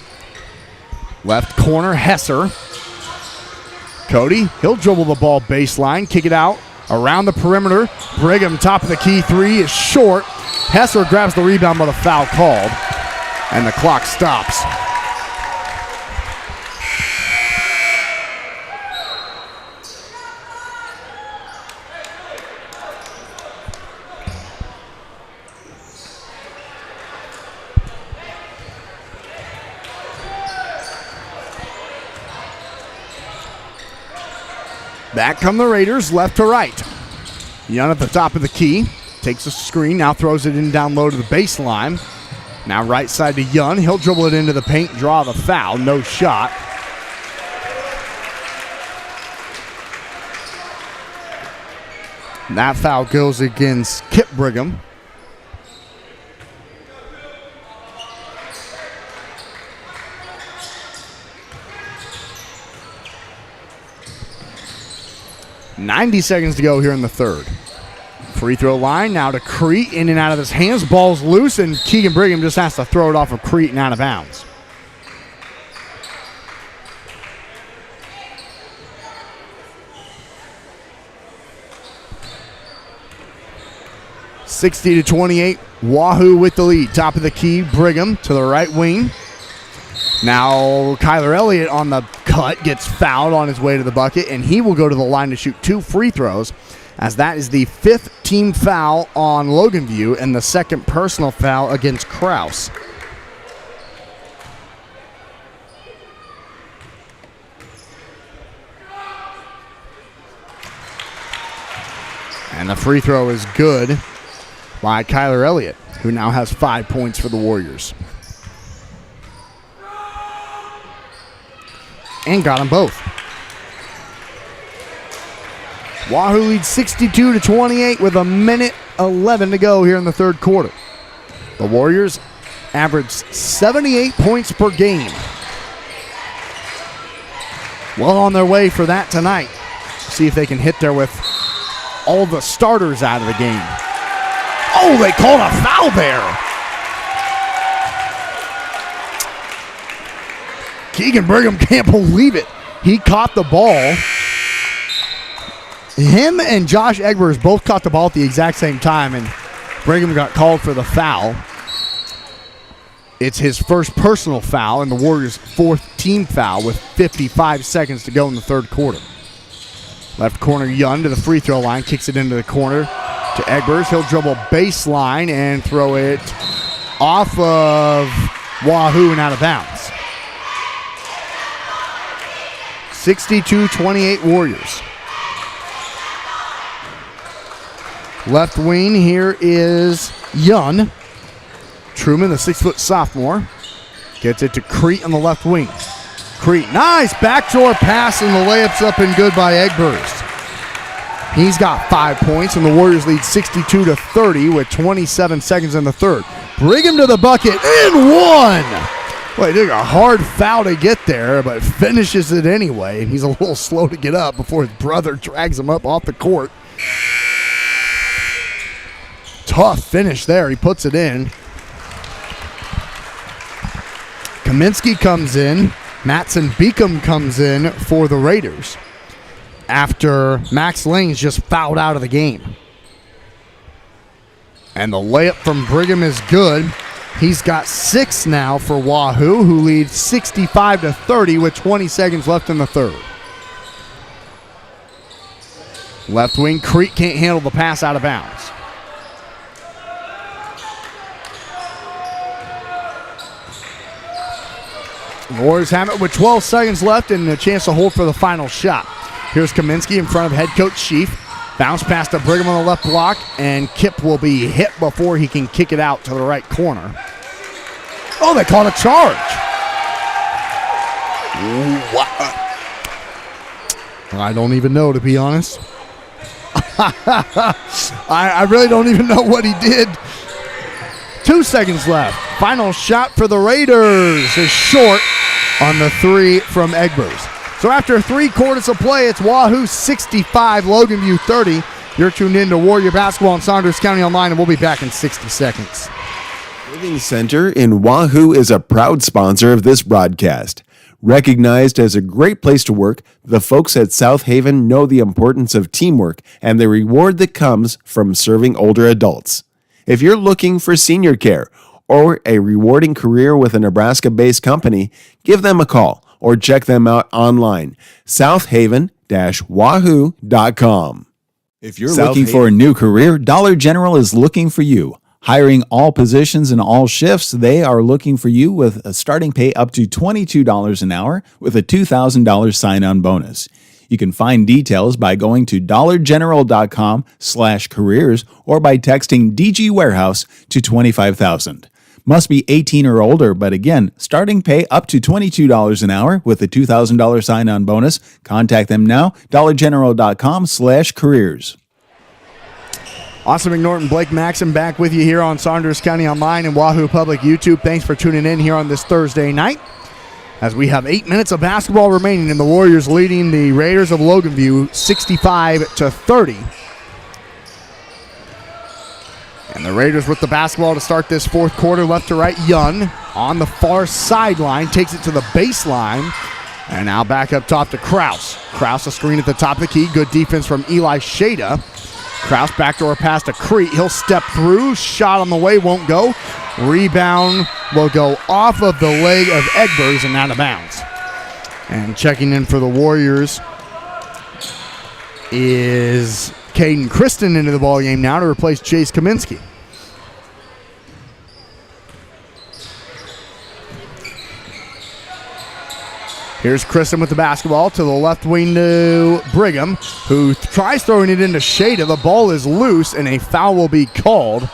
Left corner, Hesser. Cody, he'll dribble the ball baseline, kick it out around the perimeter. Brigham, top of the key, three is short. Hesser grabs the rebound, but a foul called, and the clock stops. Back come the Raiders, left to right. Young at the top of the key. Takes a screen, now throws it in down low to the baseline. Now right side to Young. He'll dribble it into the paint, draw the foul. No shot. That foul goes against Kip Brigham. 90 seconds to go here in the third. Free throw line now to Crete, in and out of his hands. Ball's loose, and Keegan Brigham just has to throw it off of Crete and out of bounds. (60-28). Wahoo with the lead. Top of the key, Brigham to the right wing. Now Kyler Elliott on the cut gets fouled on his way to the bucket, and he will go to the line to shoot 2 free throws, as that is the 5th team foul on Logan View and the 2nd personal foul against Kraus. And the free throw is good by Kyler Elliott, who now has 5 points for the Warriors. And got them both. Wahoo leads 62-28 with 1:11 to go here in the third quarter. The Warriors averaged 78 points per game. Well on their way for that tonight. See if they can hit there with all the starters out of the game. Oh, they called a foul there. Keegan Brigham can't believe it. He caught the ball. Him and Josh Egbers both caught the ball at the exact same time, and Brigham got called for the foul. It's his first personal foul and the Warriors' 4th team foul with 55 seconds to go in the third quarter. Left corner Yun to the free throw line, kicks it into the corner to Egbers. He'll dribble baseline and throw it off of Wahoo and out of bounds. 62-28 Warriors. Left wing here is Yun. Truman, the 6-foot sophomore, gets it to Crete on the left wing. Crete, nice backdoor pass, and the layup's up and good by Egbers. He's got 5 points, and the Warriors lead 62-30 with 27 seconds in the third. Brigham to the bucket, and one! Well, he took a hard foul to get there, but finishes it anyway. He's a little slow to get up before his brother drags him up off the court. Tough finish there. He puts it in. Kaminsky comes in. Matson Beacom comes in for the Raiders after Max Lanes just fouled out of the game. And the layup from Brigham is good. He's got 6 now for Wahoo, who leads 65-30 with 20 seconds left in the third. Left wing, Crete can't handle the pass out of bounds. The Warriors have it with 12 seconds left and a chance to hold for the final shot. Here's Kaminsky in front of head coach Sheaf. Bounce pass to Brigham on the left block, and Kip will be hit before he can kick it out to the right corner. Oh, they called a charge. I don't even know, to be honest. I really don't even know what he did. 2 seconds left. Final shot for the Raiders is short on the 3 from Egbers. So after 3 quarters of play, it's Wahoo 65, Logan View 30. You're tuned in to Warrior Basketball on Saunders County Online, and we'll be back in 60 seconds. Living Center in Wahoo is a proud sponsor of this broadcast. Recognized as a great place to work, the folks at South Haven know the importance of teamwork and the reward that comes from serving older adults. If you're looking for senior care or a rewarding career with a Nebraska-based company, give them a call or check them out online, southaven-wahoo.com. If you're looking for a new career, Dollar General is looking for you. Hiring all positions and all shifts, they are looking for you with a starting pay up to $22 an hour with a $2,000 sign-on bonus. You can find details by going to dollargeneral.com/careers or by texting DG Warehouse to 25,000. Must be 18 or older, but again, starting pay up to $22 an hour with a $2,000 sign-on bonus. Contact them now, dollargeneral.com/careers. Awesome McNorton, Blake Maxon back with you here on Saunders County Online and Wahoo Public YouTube. Thanks for tuning in here on this Thursday night. as we have 8 minutes of basketball remaining, and the Warriors leading the Raiders of Loganview 65-30. And the Raiders with the basketball to start this fourth quarter, left to right. Yun on the far sideline, takes it to the baseline, and now back up top to Kraus. Kraus a screen at the top of the key. Good defense from Eli Shada. Kraus backdoor pass to Crete. He'll step through. Shot on the way, won't go. Rebound will go off of the leg of Egbers and out of bounds. And checking in for the Warriors is Caden Kristen into the ballgame now to replace Chase Kaminsky. Here's Kristen with the basketball to the left wing to Brigham, who tries throwing it into Shada. The ball is loose, and a foul will be called.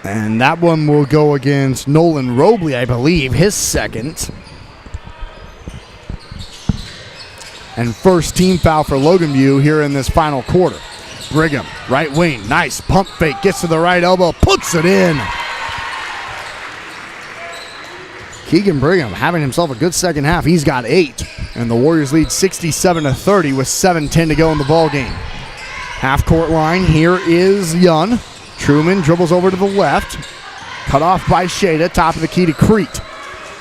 And that one will go against Nolan Robley, I believe, his second. And first team foul for Loganview here in this final quarter. Brigham, right wing, nice pump fake, gets to the right elbow, puts it in. Keegan Brigham having himself a good second half. He's got 8. And the Warriors lead 67-30 with 7:10 to go in the ball game. Half court line, here is Yun. Truman dribbles over to the left. Cut off by Shada, top of the key to Crete.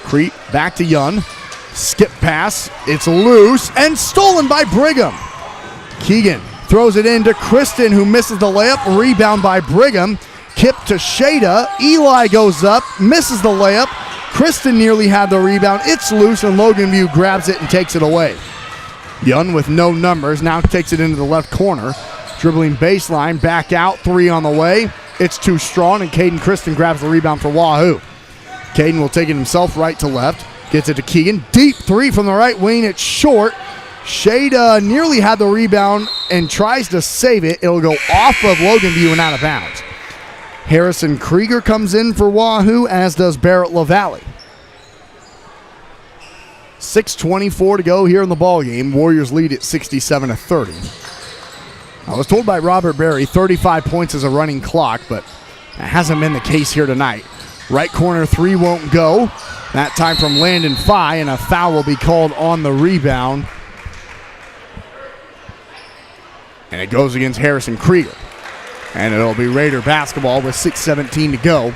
Crete back to Yun. Skip pass, it's loose and stolen by Brigham. Keegan throws it into Kristen, who misses the layup. Rebound by Brigham. Kip to Shada. Eli goes up, misses the layup. Kristen nearly had the rebound. It's loose, and Loganview grabs it and takes it away. Yun with no numbers now takes it into the left corner. Dribbling baseline, back out, 3 on the way. It's too strong, and Caden Kristen grabs the rebound for Wahoo. Caden will take it himself right to left. Gets it to Keegan. Deep 3 from the right wing. It's short. Shada nearly had the rebound and tries to save it. It'll go off of Loganview and out of bounds. Harrison Krieger comes in for Wahoo, as does Barrett LaValle. 6:24 to go here in the ballgame. Warriors lead at 67-30. I was told by Robert Berry 35 points is a running clock, but that hasn't been the case here tonight. Right corner 3 won't go. That time from Landon Fye, and a foul will be called on the rebound. And it goes against Harrison Krieger. And it'll be Raider basketball with 6:17 to go.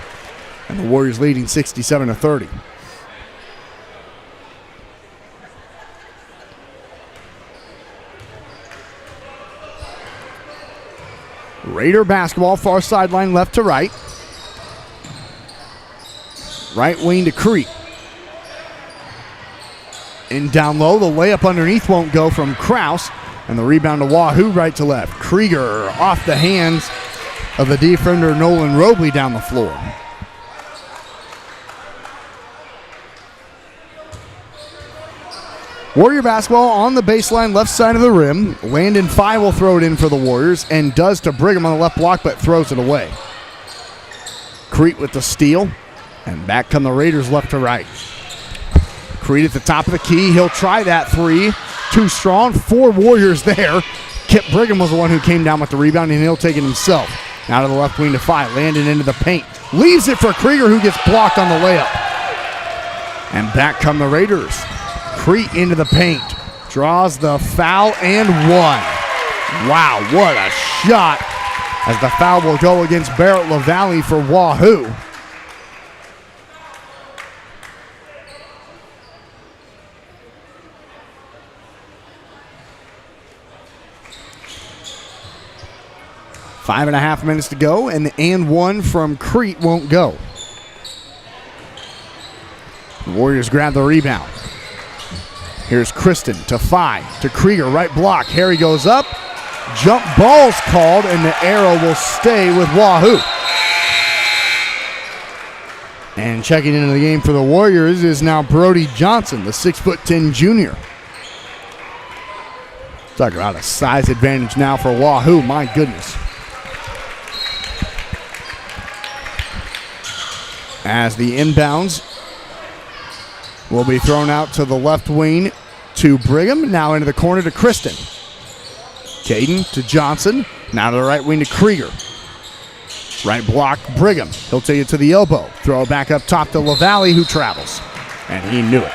And the Warriors leading 67-30. Raider basketball, far sideline, left to right. Right wing to Crete. In down low, the layup underneath won't go from Kraus. And the rebound to Wahoo, right to left. Krieger off the hands of the defender Nolan Robley down the floor. Warrior basketball on the baseline, left side of the rim. Landon Fye will throw it in for the Warriors, and does to Brigham on the left block, but throws it away. Crete with the steal, and back come the Raiders left to right. Crete at the top of the key. He'll try that 3. Too strong. 4 Warriors there. Kip Brigham was the one who came down with the rebound, and he'll take it himself. Out of the left wing to Fye. Landon into the paint. Leaves it for Krieger, who gets blocked on the layup. And back come the Raiders. Crete into the paint. Draws the foul and 1. Wow, what a shot. As the foul will go against Barrett LaValle for Wahoo. Five and a half minutes to go, and the and 1 from Crete won't go. The Warriors grab the rebound. Here's Kristen to Fye, to Krieger, right block. Harry goes up, jump ball's called, and the arrow will stay with Wahoo. And checking into the game for the Warriors is now Brody Johnson, the 6'10" junior. Talk about a size advantage now for Wahoo, my goodness. As the inbounds will be thrown out to the left wing to Brigham. Now into the corner to Kristen. Caden to Johnson. Now to the right wing to Krieger. Right block, Brigham. He'll take it to the elbow. Throw it back up top to LaValle, who travels. And he knew it.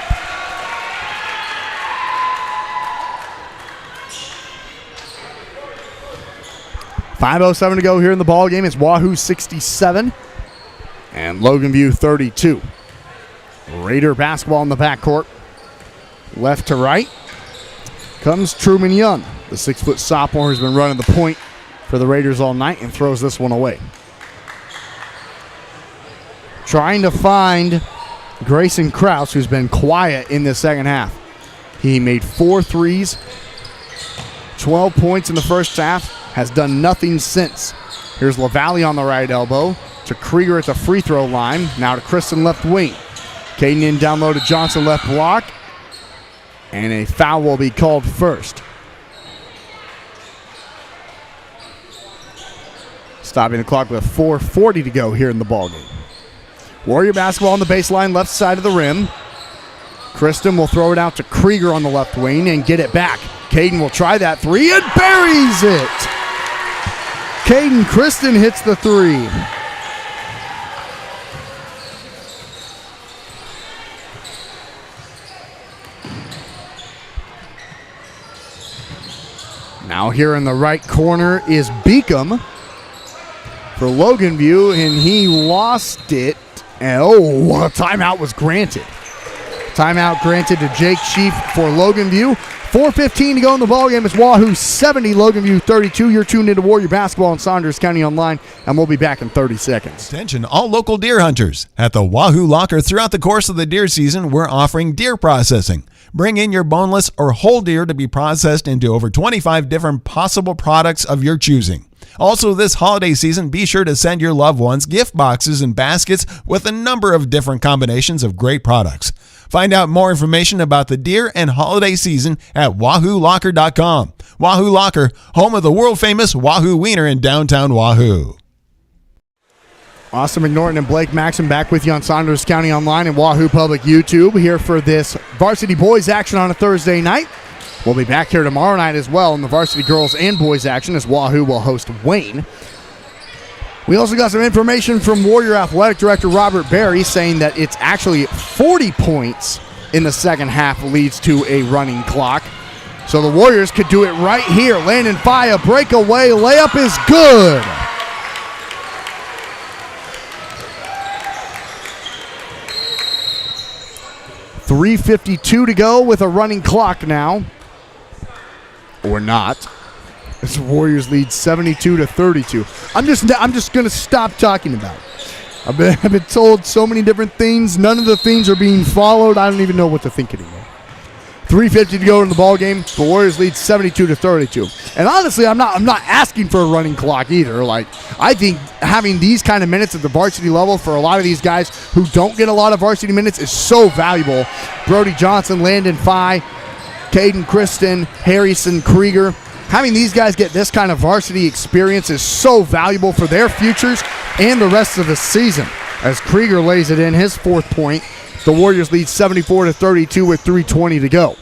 .507 to go here in the ball game. It's Wahoo 67 and Logan View 32. Raider basketball in the backcourt. Left to right comes Truman Young. The 6-foot sophomore has been running the point for the Raiders all night and throws this one away. Trying to find Grayson Krause, who's been quiet in the second half. He made 4 threes, 12 points in the first half, has done nothing since. Here's LaValle on the right elbow to Krieger at the free throw line. Now to Kristen left wing. Caden in down low to Johnson left block. And a foul will be called first. Stopping the clock with 4:40 to go here in the ballgame. Warrior basketball on the baseline, left side of the rim. Kristen will throw it out to Krieger on the left wing and get it back. Caden will try that three and buries it. Caden Kristen hits the three. Now here in the right corner is Beacom for Logan View, and he lost it. And a timeout was granted. Timeout granted to Jake Sheaf for Logan View. 4:15 to go in the ballgame. It's Wahoo 70, Logan View 32. You're tuned into Warrior Basketball on Saunders County Online, and we'll be back in 30 seconds. Attention all local deer hunters. At the Wahoo Locker throughout the course of the deer season, we're offering deer processing. Bring in your boneless or whole deer to be processed into over 25 different possible products of your choosing. Also, this holiday season, be sure to send your loved ones gift boxes and baskets with a number of different combinations of great products. Find out more information about the deer and holiday season at WahooLocker.com. Wahoo Locker, home of the world-famous Wahoo Wiener in downtown Wahoo. Austin McNorton and Blake Maxson back with you on Saunders County Online and Wahoo Public YouTube here for this varsity boys action on a Thursday night. We'll be back here tomorrow night as well in the varsity girls and boys action as Wahoo will host Wayne. We also got some information from Warrior Athletic Director Robert Berry saying that it's actually 40 points in the second half leads to a running clock. So the Warriors could do it right here. Landon Faya, breakaway, layup is good. .352 to go with a running clock now. Or not. As the Warriors lead 72-32. I'm just going to stop talking about it. I've been told so many different things. None of the things are being followed. I don't even know what to think anymore. 3:50 to go in the ball game. The Warriors lead 72-32. And honestly, I'm not asking for a running clock either. Like, I think having these kind of minutes at the varsity level for a lot of these guys who don't get a lot of varsity minutes is so valuable. Brody Johnson, Landon Fye, Caden Kristen, Harrison Krieger. Having these guys get this kind of varsity experience is so valuable for their futures and the rest of the season. As Krieger lays it in his fourth point, the Warriors lead 74-32 with 3:20 to go.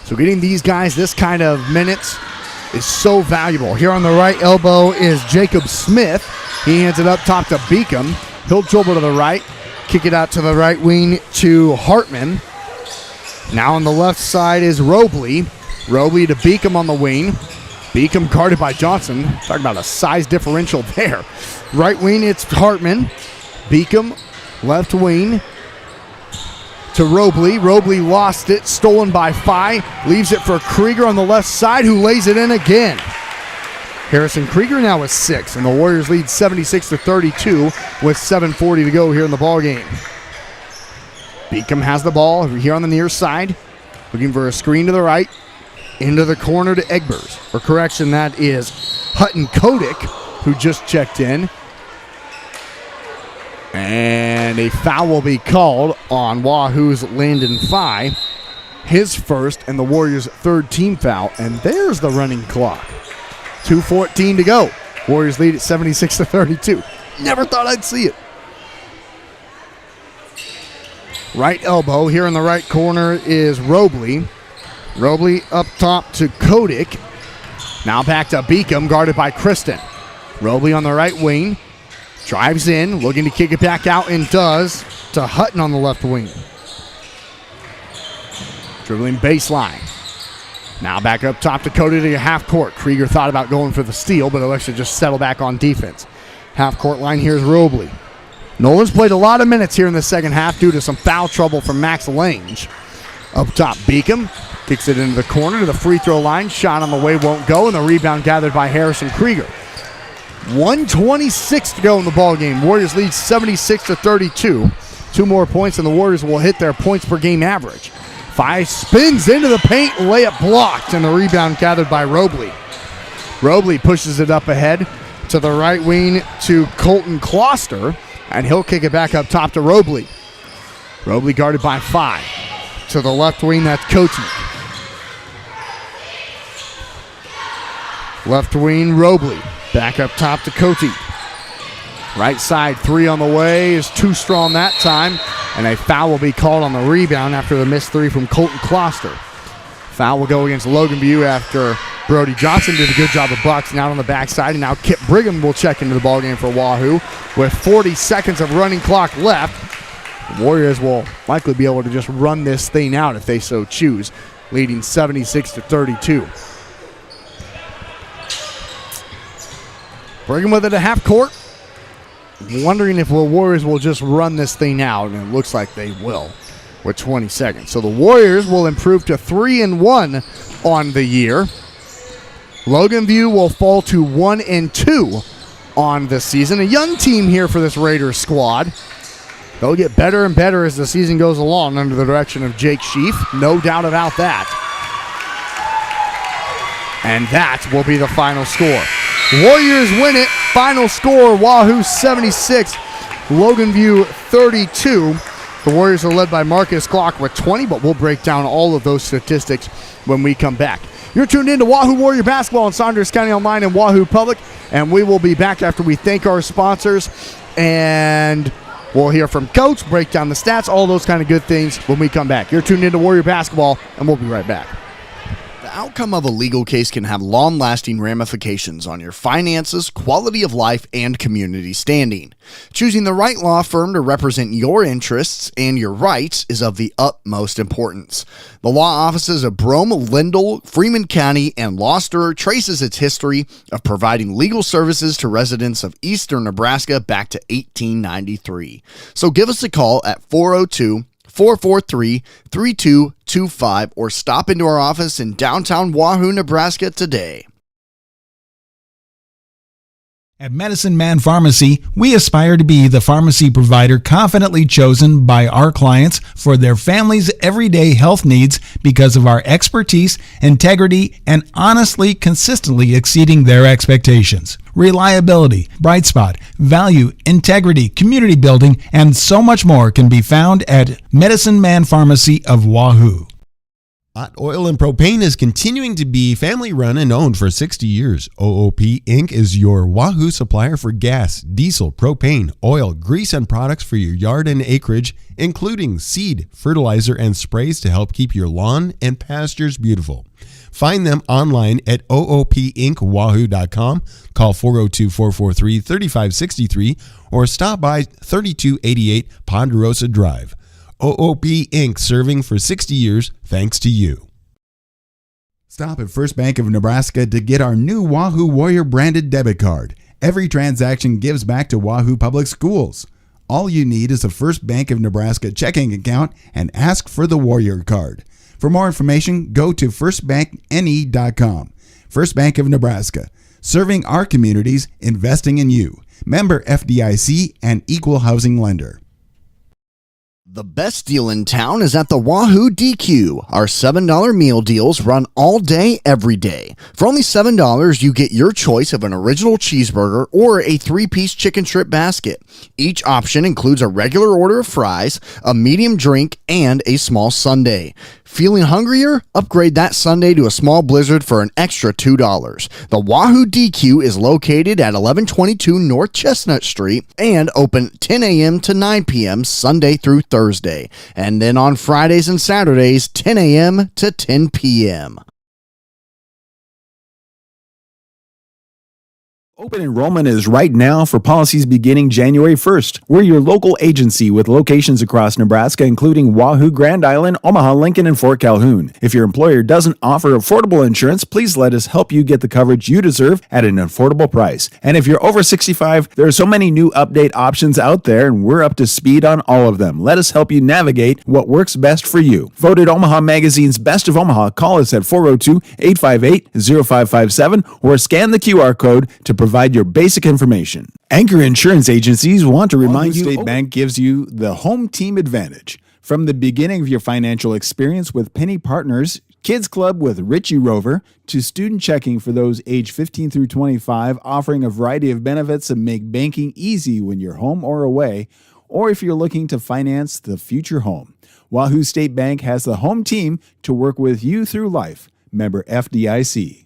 So getting these guys this kind of minutes is so valuable. Here on the right elbow is Jacob Smith. He hands it up top to Beacom. He'll dribble to the right, kick it out to the right wing to Hartman. Now on the left side is Robley. Robley to Beacom on the wing. Beacom guarded by Johnson. Talk about a size differential there. Right wing, it's Hartman. Beacom, left wing to Robley. Robley lost it, stolen by Fye. Leaves it for Krieger on the left side, who lays it in again. Harrison Krieger now with 6, and the Warriors lead 76-32 with 7:40 to go here in the ball game. Beacom has the ball here on the near side, looking for a screen to the right, into the corner to Egbers. Or correction, that is Hutton Kodik, who just checked in. And a foul will be called on Wahoo's Landon Fye, his first and the Warriors' third team foul. And there's the running clock. 2:14 to go. Warriors lead at 76-32. Never thought I'd see it. Right elbow here in the right corner is Robley. Robley up top to Kodik. Now back to Beacom, guarded by Kristen. Robley on the right wing. Drives in, looking to kick it back out, and does, to Hutton on the left wing. Dribbling baseline. Now back up top to Cody to half court. Krieger thought about going for the steal, but elects to just settle back on defense. Half court line, here's Robley. Nolan's played a lot of minutes here in the second half due to some foul trouble from Max Lange. Up top, Beacom kicks it into the corner to the free throw line. Shot on the way won't go, and the rebound gathered by Harrison Krieger. 1:26 to go in the ball game. Warriors lead 76-32. 2 more points, and the Warriors will hit their points per game average. Five spins into the paint, layup blocked, and the rebound gathered by Robley. Robley pushes it up ahead to the right wing to Colton Closter, and he'll kick it back up top to Robley. Robley guarded by 5. To the left wing, that's Coty. Left wing, Robley. Back up top to Coty. Right side, 3 on the way, is too strong that time, and a foul will be called on the rebound after the missed 3 from Colton Closter. Foul will go against Logan View after Brody Johnson did a good job of boxing out on the backside, and now Kip Brigham will check into the ballgame for Wahoo. With 40 seconds of running clock left, the Warriors will likely be able to just run this thing out if they so choose, leading 76-32. Brigham with it at half court. Wondering if the Warriors will just run this thing out, and it looks like they will with 20 seconds. So the Warriors will improve to 3-1 on the year. Logan View will fall to 1-2 on the season. A young team here for this Raiders squad. They'll get better and better as the season goes along under the direction of Jake Sheaf. No doubt about that. And that will be the final score. Warriors win it. Final score, Wahoo 76, Logan View 32. The Warriors are led by Marcus Clark with 20, but we'll break down all of those statistics when we come back. You're tuned in to Wahoo Warrior Basketball on Saunders County Online and Wahoo Public, and we will be back after we thank our sponsors, and we'll hear from Coach, break down the stats, all those kind of good things when we come back. You're tuned in to Warrior Basketball, and we'll be right back. The outcome of a legal case can have long-lasting ramifications on your finances, quality of life, and community standing. Choosing the right law firm to represent your interests and your rights is of the utmost importance. The law offices of Brome, Lindell, Freeman County, and Gloucester traces its history of providing legal services to residents of eastern Nebraska back to 1893. So give us a call at 402-443-3225 or stop into our office in downtown Wahoo, Nebraska today. At Medicine Man Pharmacy, we aspire to be the pharmacy provider confidently chosen by our clients for their family's everyday health needs because of our expertise, integrity, and honestly, consistently exceeding their expectations. Reliability, bright spot, value, integrity, community building, and so much more can be found at Medicine Man Pharmacy of Wahoo. Hot Oil and Propane is continuing to be family run and owned for 60 years. OOP Inc. is your Wahoo supplier for gas, diesel, propane, oil, grease, and products for your yard and acreage, including seed, fertilizer, and sprays to help keep your lawn and pastures beautiful. Find them online at oopinkwahoo.com, call 402-443-3563, or stop by 3288 Ponderosa Drive. OOP Inc. serving for 60 years thanks to you. Stop at First Bank of Nebraska to get our new Wahoo Warrior branded debit card. Every transaction gives back to Wahoo Public Schools. All you need is a First Bank of Nebraska checking account and ask for the Warrior card. For more information, go to firstbankne.com. First Bank of Nebraska, serving our communities, investing in you. Member FDIC and equal housing lender. The best deal in town is at the Wahoo DQ. Our $7 meal deals run all day, every day. For only $7, you get your choice of an original cheeseburger or a 3-piece chicken strip basket. Each option includes a regular order of fries, a medium drink, and a small sundae. Feeling hungrier? Upgrade that sundae to a small blizzard for an extra $2. The Wahoo DQ is located at 1122 North Chestnut Street and open 10 a.m. to 9 p.m. Sunday through Thursday. And then on Fridays and Saturdays, 10 a.m. to 10 p.m. Open enrollment is right now for policies beginning January 1st. We're your local agency with locations across Nebraska, including Wahoo, Grand Island, Omaha, Lincoln, and Fort Calhoun. If your employer doesn't offer affordable insurance, please let us help you get the coverage you deserve at an affordable price. And if you're over 65, there are so many new update options out there, and we're up to speed on all of them. Let us help you navigate what works best for you. Voted Omaha Magazine's Best of Omaha, call us at 402-858-0557 or scan the QR code to provide your basic information. Anchor Insurance Agencies want to remind you State Bank gives you the home team advantage. From the beginning of your financial experience with Penny Partners, Kids Club with Richie Rover, to student checking for those age 15 through 25, offering a variety of benefits that make banking easy when you're home or away, or if you're looking to finance the future home. Wahoo State Bank has the home team to work with you through life. Member FDIC.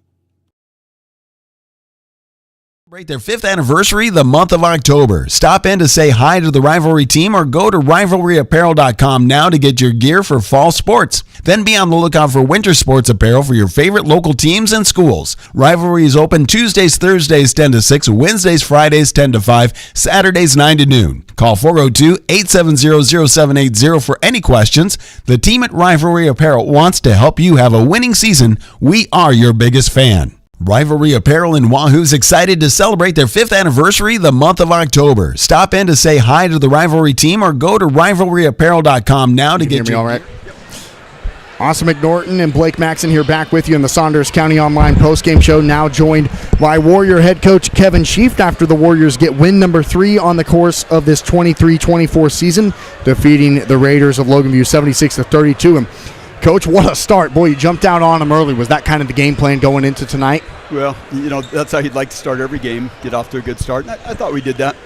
Celebrate their 5th anniversary the month of October. Stop in to say hi to the Rivalry team or go to rivalryapparel.com now to get your gear for fall sports. Then be on the lookout for winter sports apparel for your favorite local teams and schools. Rivalry is open Tuesdays, Thursdays 10 to 6, Wednesdays, Fridays 10 to 5, Saturdays 9 to noon. Call 402-870-0780 for any questions. The team at Rivalry Apparel wants to help you have a winning season. We are your biggest fan. Rivalry Apparel in Wahoo's excited to celebrate their 5th anniversary the month of October. Stop in to say hi to the Rivalry team or go to rivalryapparel.com now to get your... All right. Awesome McNorton and Blake Maxon here back with you in the Saunders County Online postgame show, now joined by Warrior head coach Kevin Schieft after the Warriors get win number 3 on the course of this 23-24 season, defeating the Raiders of Logan View 76-32. And Coach, what a start. Boy, you jumped out on them early. Was that kind of the game plan going into tonight? Well, that's how you'd like to start every game, get off to a good start. And I thought we did that. I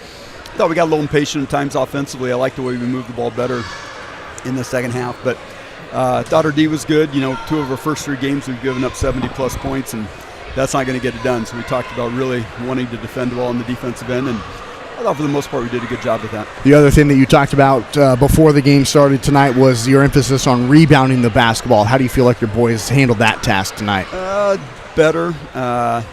thought we got a little impatient at times offensively. I like the way we moved the ball better in the second half. But I thought our D was good. 2 of our first 3 games we've given up 70-plus points, and that's not going to get it done. So we talked about really wanting to defend well on the defensive end, and I thought for the most part we did a good job with that. The other thing that you talked about before the game started tonight was your emphasis on rebounding the basketball. How do you feel like your boys handled that task tonight? Better. I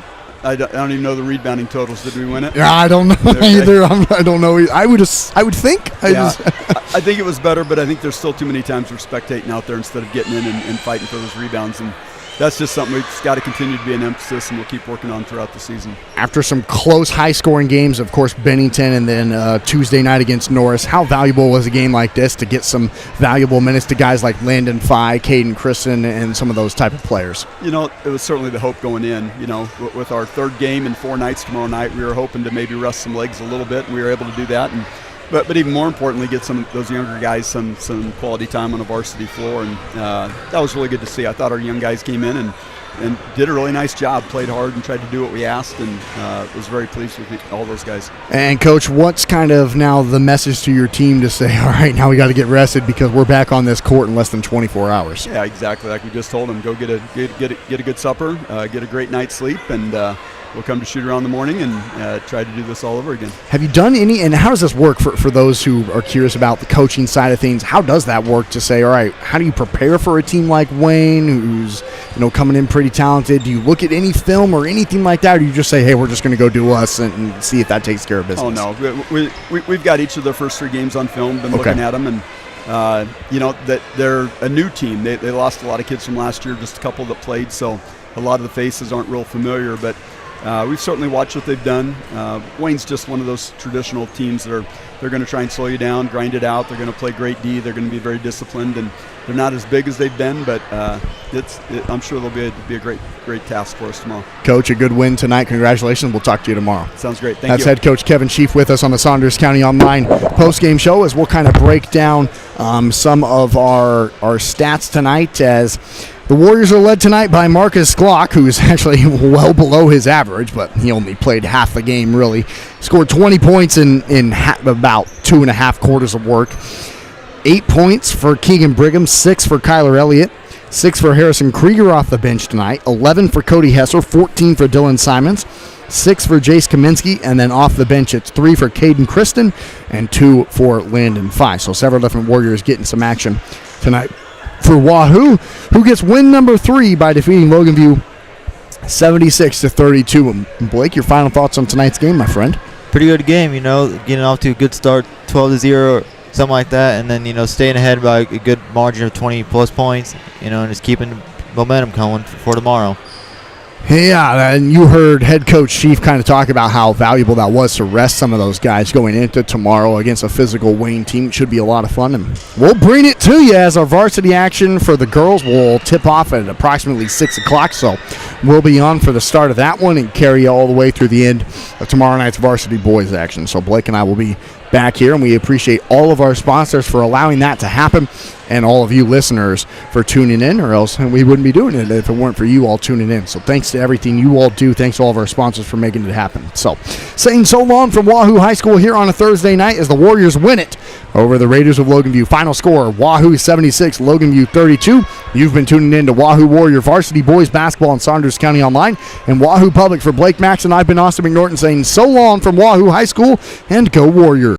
don't even know the rebounding totals. Did we win it? Yeah, I don't know either. I don't know. I would think. I think it was better, but I think there's still too many times we're spectating out there instead of getting in and fighting for those rebounds. And that's just something we've got to continue to be an emphasis, and we'll keep working on throughout the season. After some close, high-scoring games, of course, Bennington and then Tuesday night against Norris, how valuable was a game like this to get some valuable minutes to guys like Landon Fye, Caden Christen, and some of those type of players? It was certainly the hope going in. With our 3rd game in 4 nights tomorrow night, we were hoping to maybe rest some legs a little bit, and we were able to do that. But even more importantly, get some of those younger guys some quality time on the varsity floor, and that was really good to see. I thought our young guys came in and did a really nice job, played hard and tried to do what we asked, and was very pleased with all those guys. And Coach, what's kind of now the message to your team to say, all right, now we got to get rested because we're back on this court in less than 24 hours? Yeah, exactly. Like we just told them, go get a good supper, get a great night's sleep, and we'll come to shoot around in the morning and try to do this all over again. Have you done any, and how does this work for those who are curious about the coaching side of things? How does that work to say, all right, how do you prepare for a team like Wayne who's coming in pretty talented? Do you look at any film or anything like that, or do you just say, hey, we're just going to go do us and see if that takes care of business? Oh, no. We've got each of their first 3 games on film, been looking at them, and that they're a new team. They lost a lot of kids from last year, just a couple that played, so a lot of the faces aren't real familiar, but we've certainly watched what they've done. Wayne's just one of those traditional teams that they're going to try and slow you down, grind it out. They're going to play great D. They're going to be very disciplined, and they're not as big as they've been, but I'm sure they'll be a great task for us tomorrow. Coach, a good win tonight. Congratulations. We'll talk to you tomorrow. Sounds great. Thank you. That's head coach Kevin Schieft with us on the Saunders County Online postgame show as we'll kind of break down some of our stats tonight, as the Warriors are led tonight by Marcus Glock, who's actually well below his average, but he only played half the game, really. Scored 20 points in about 2.5 quarters of work. 8 points for Keegan Brigham, 6 for Kyler Elliott, 6 for Harrison Krieger off the bench tonight, 11 for Cody Hesser, 14 for Dylan Simons, 6 for Jace Kaminsky, and then off the bench it's 3 for Caden Christen and 2 for Landon Fye. So several different Warriors getting some action tonight for Wahoo, who gets win number 3 by defeating Logan View 76-32. And Blake, your final thoughts on tonight's game, my friend? Pretty good game, getting off to a good start, 12-0, something like that, and then, staying ahead by a good margin of 20-plus points, and just keeping the momentum going for tomorrow. Yeah, and you heard head coach Chief kind of talk about how valuable that was to rest some of those guys going into tomorrow against a physical Wayne team. It should be a lot of fun, and we'll bring it to you as our varsity action for the girls will tip off at approximately 6 o'clock, so we'll be on for the start of that one and carry you all the way through the end of tomorrow night's varsity boys action. So Blake and I will be back here, and we appreciate all of our sponsors for allowing that to happen and all of you listeners for tuning in, or else we wouldn't be doing it if it weren't for you all tuning in. So thanks to everything you all do. Thanks to all of our sponsors for making it happen. So saying so long from Wahoo High School here on a Thursday night as the Warriors win it over the Raiders of Logan View. Final score, Wahoo 76, Logan View 32. You've been tuning in to Wahoo Warrior Varsity Boys Basketball on Saunders County Online and Wahoo Public. For Blake Max and I've been Austin McNorton saying so long from Wahoo High School, and go Warriors.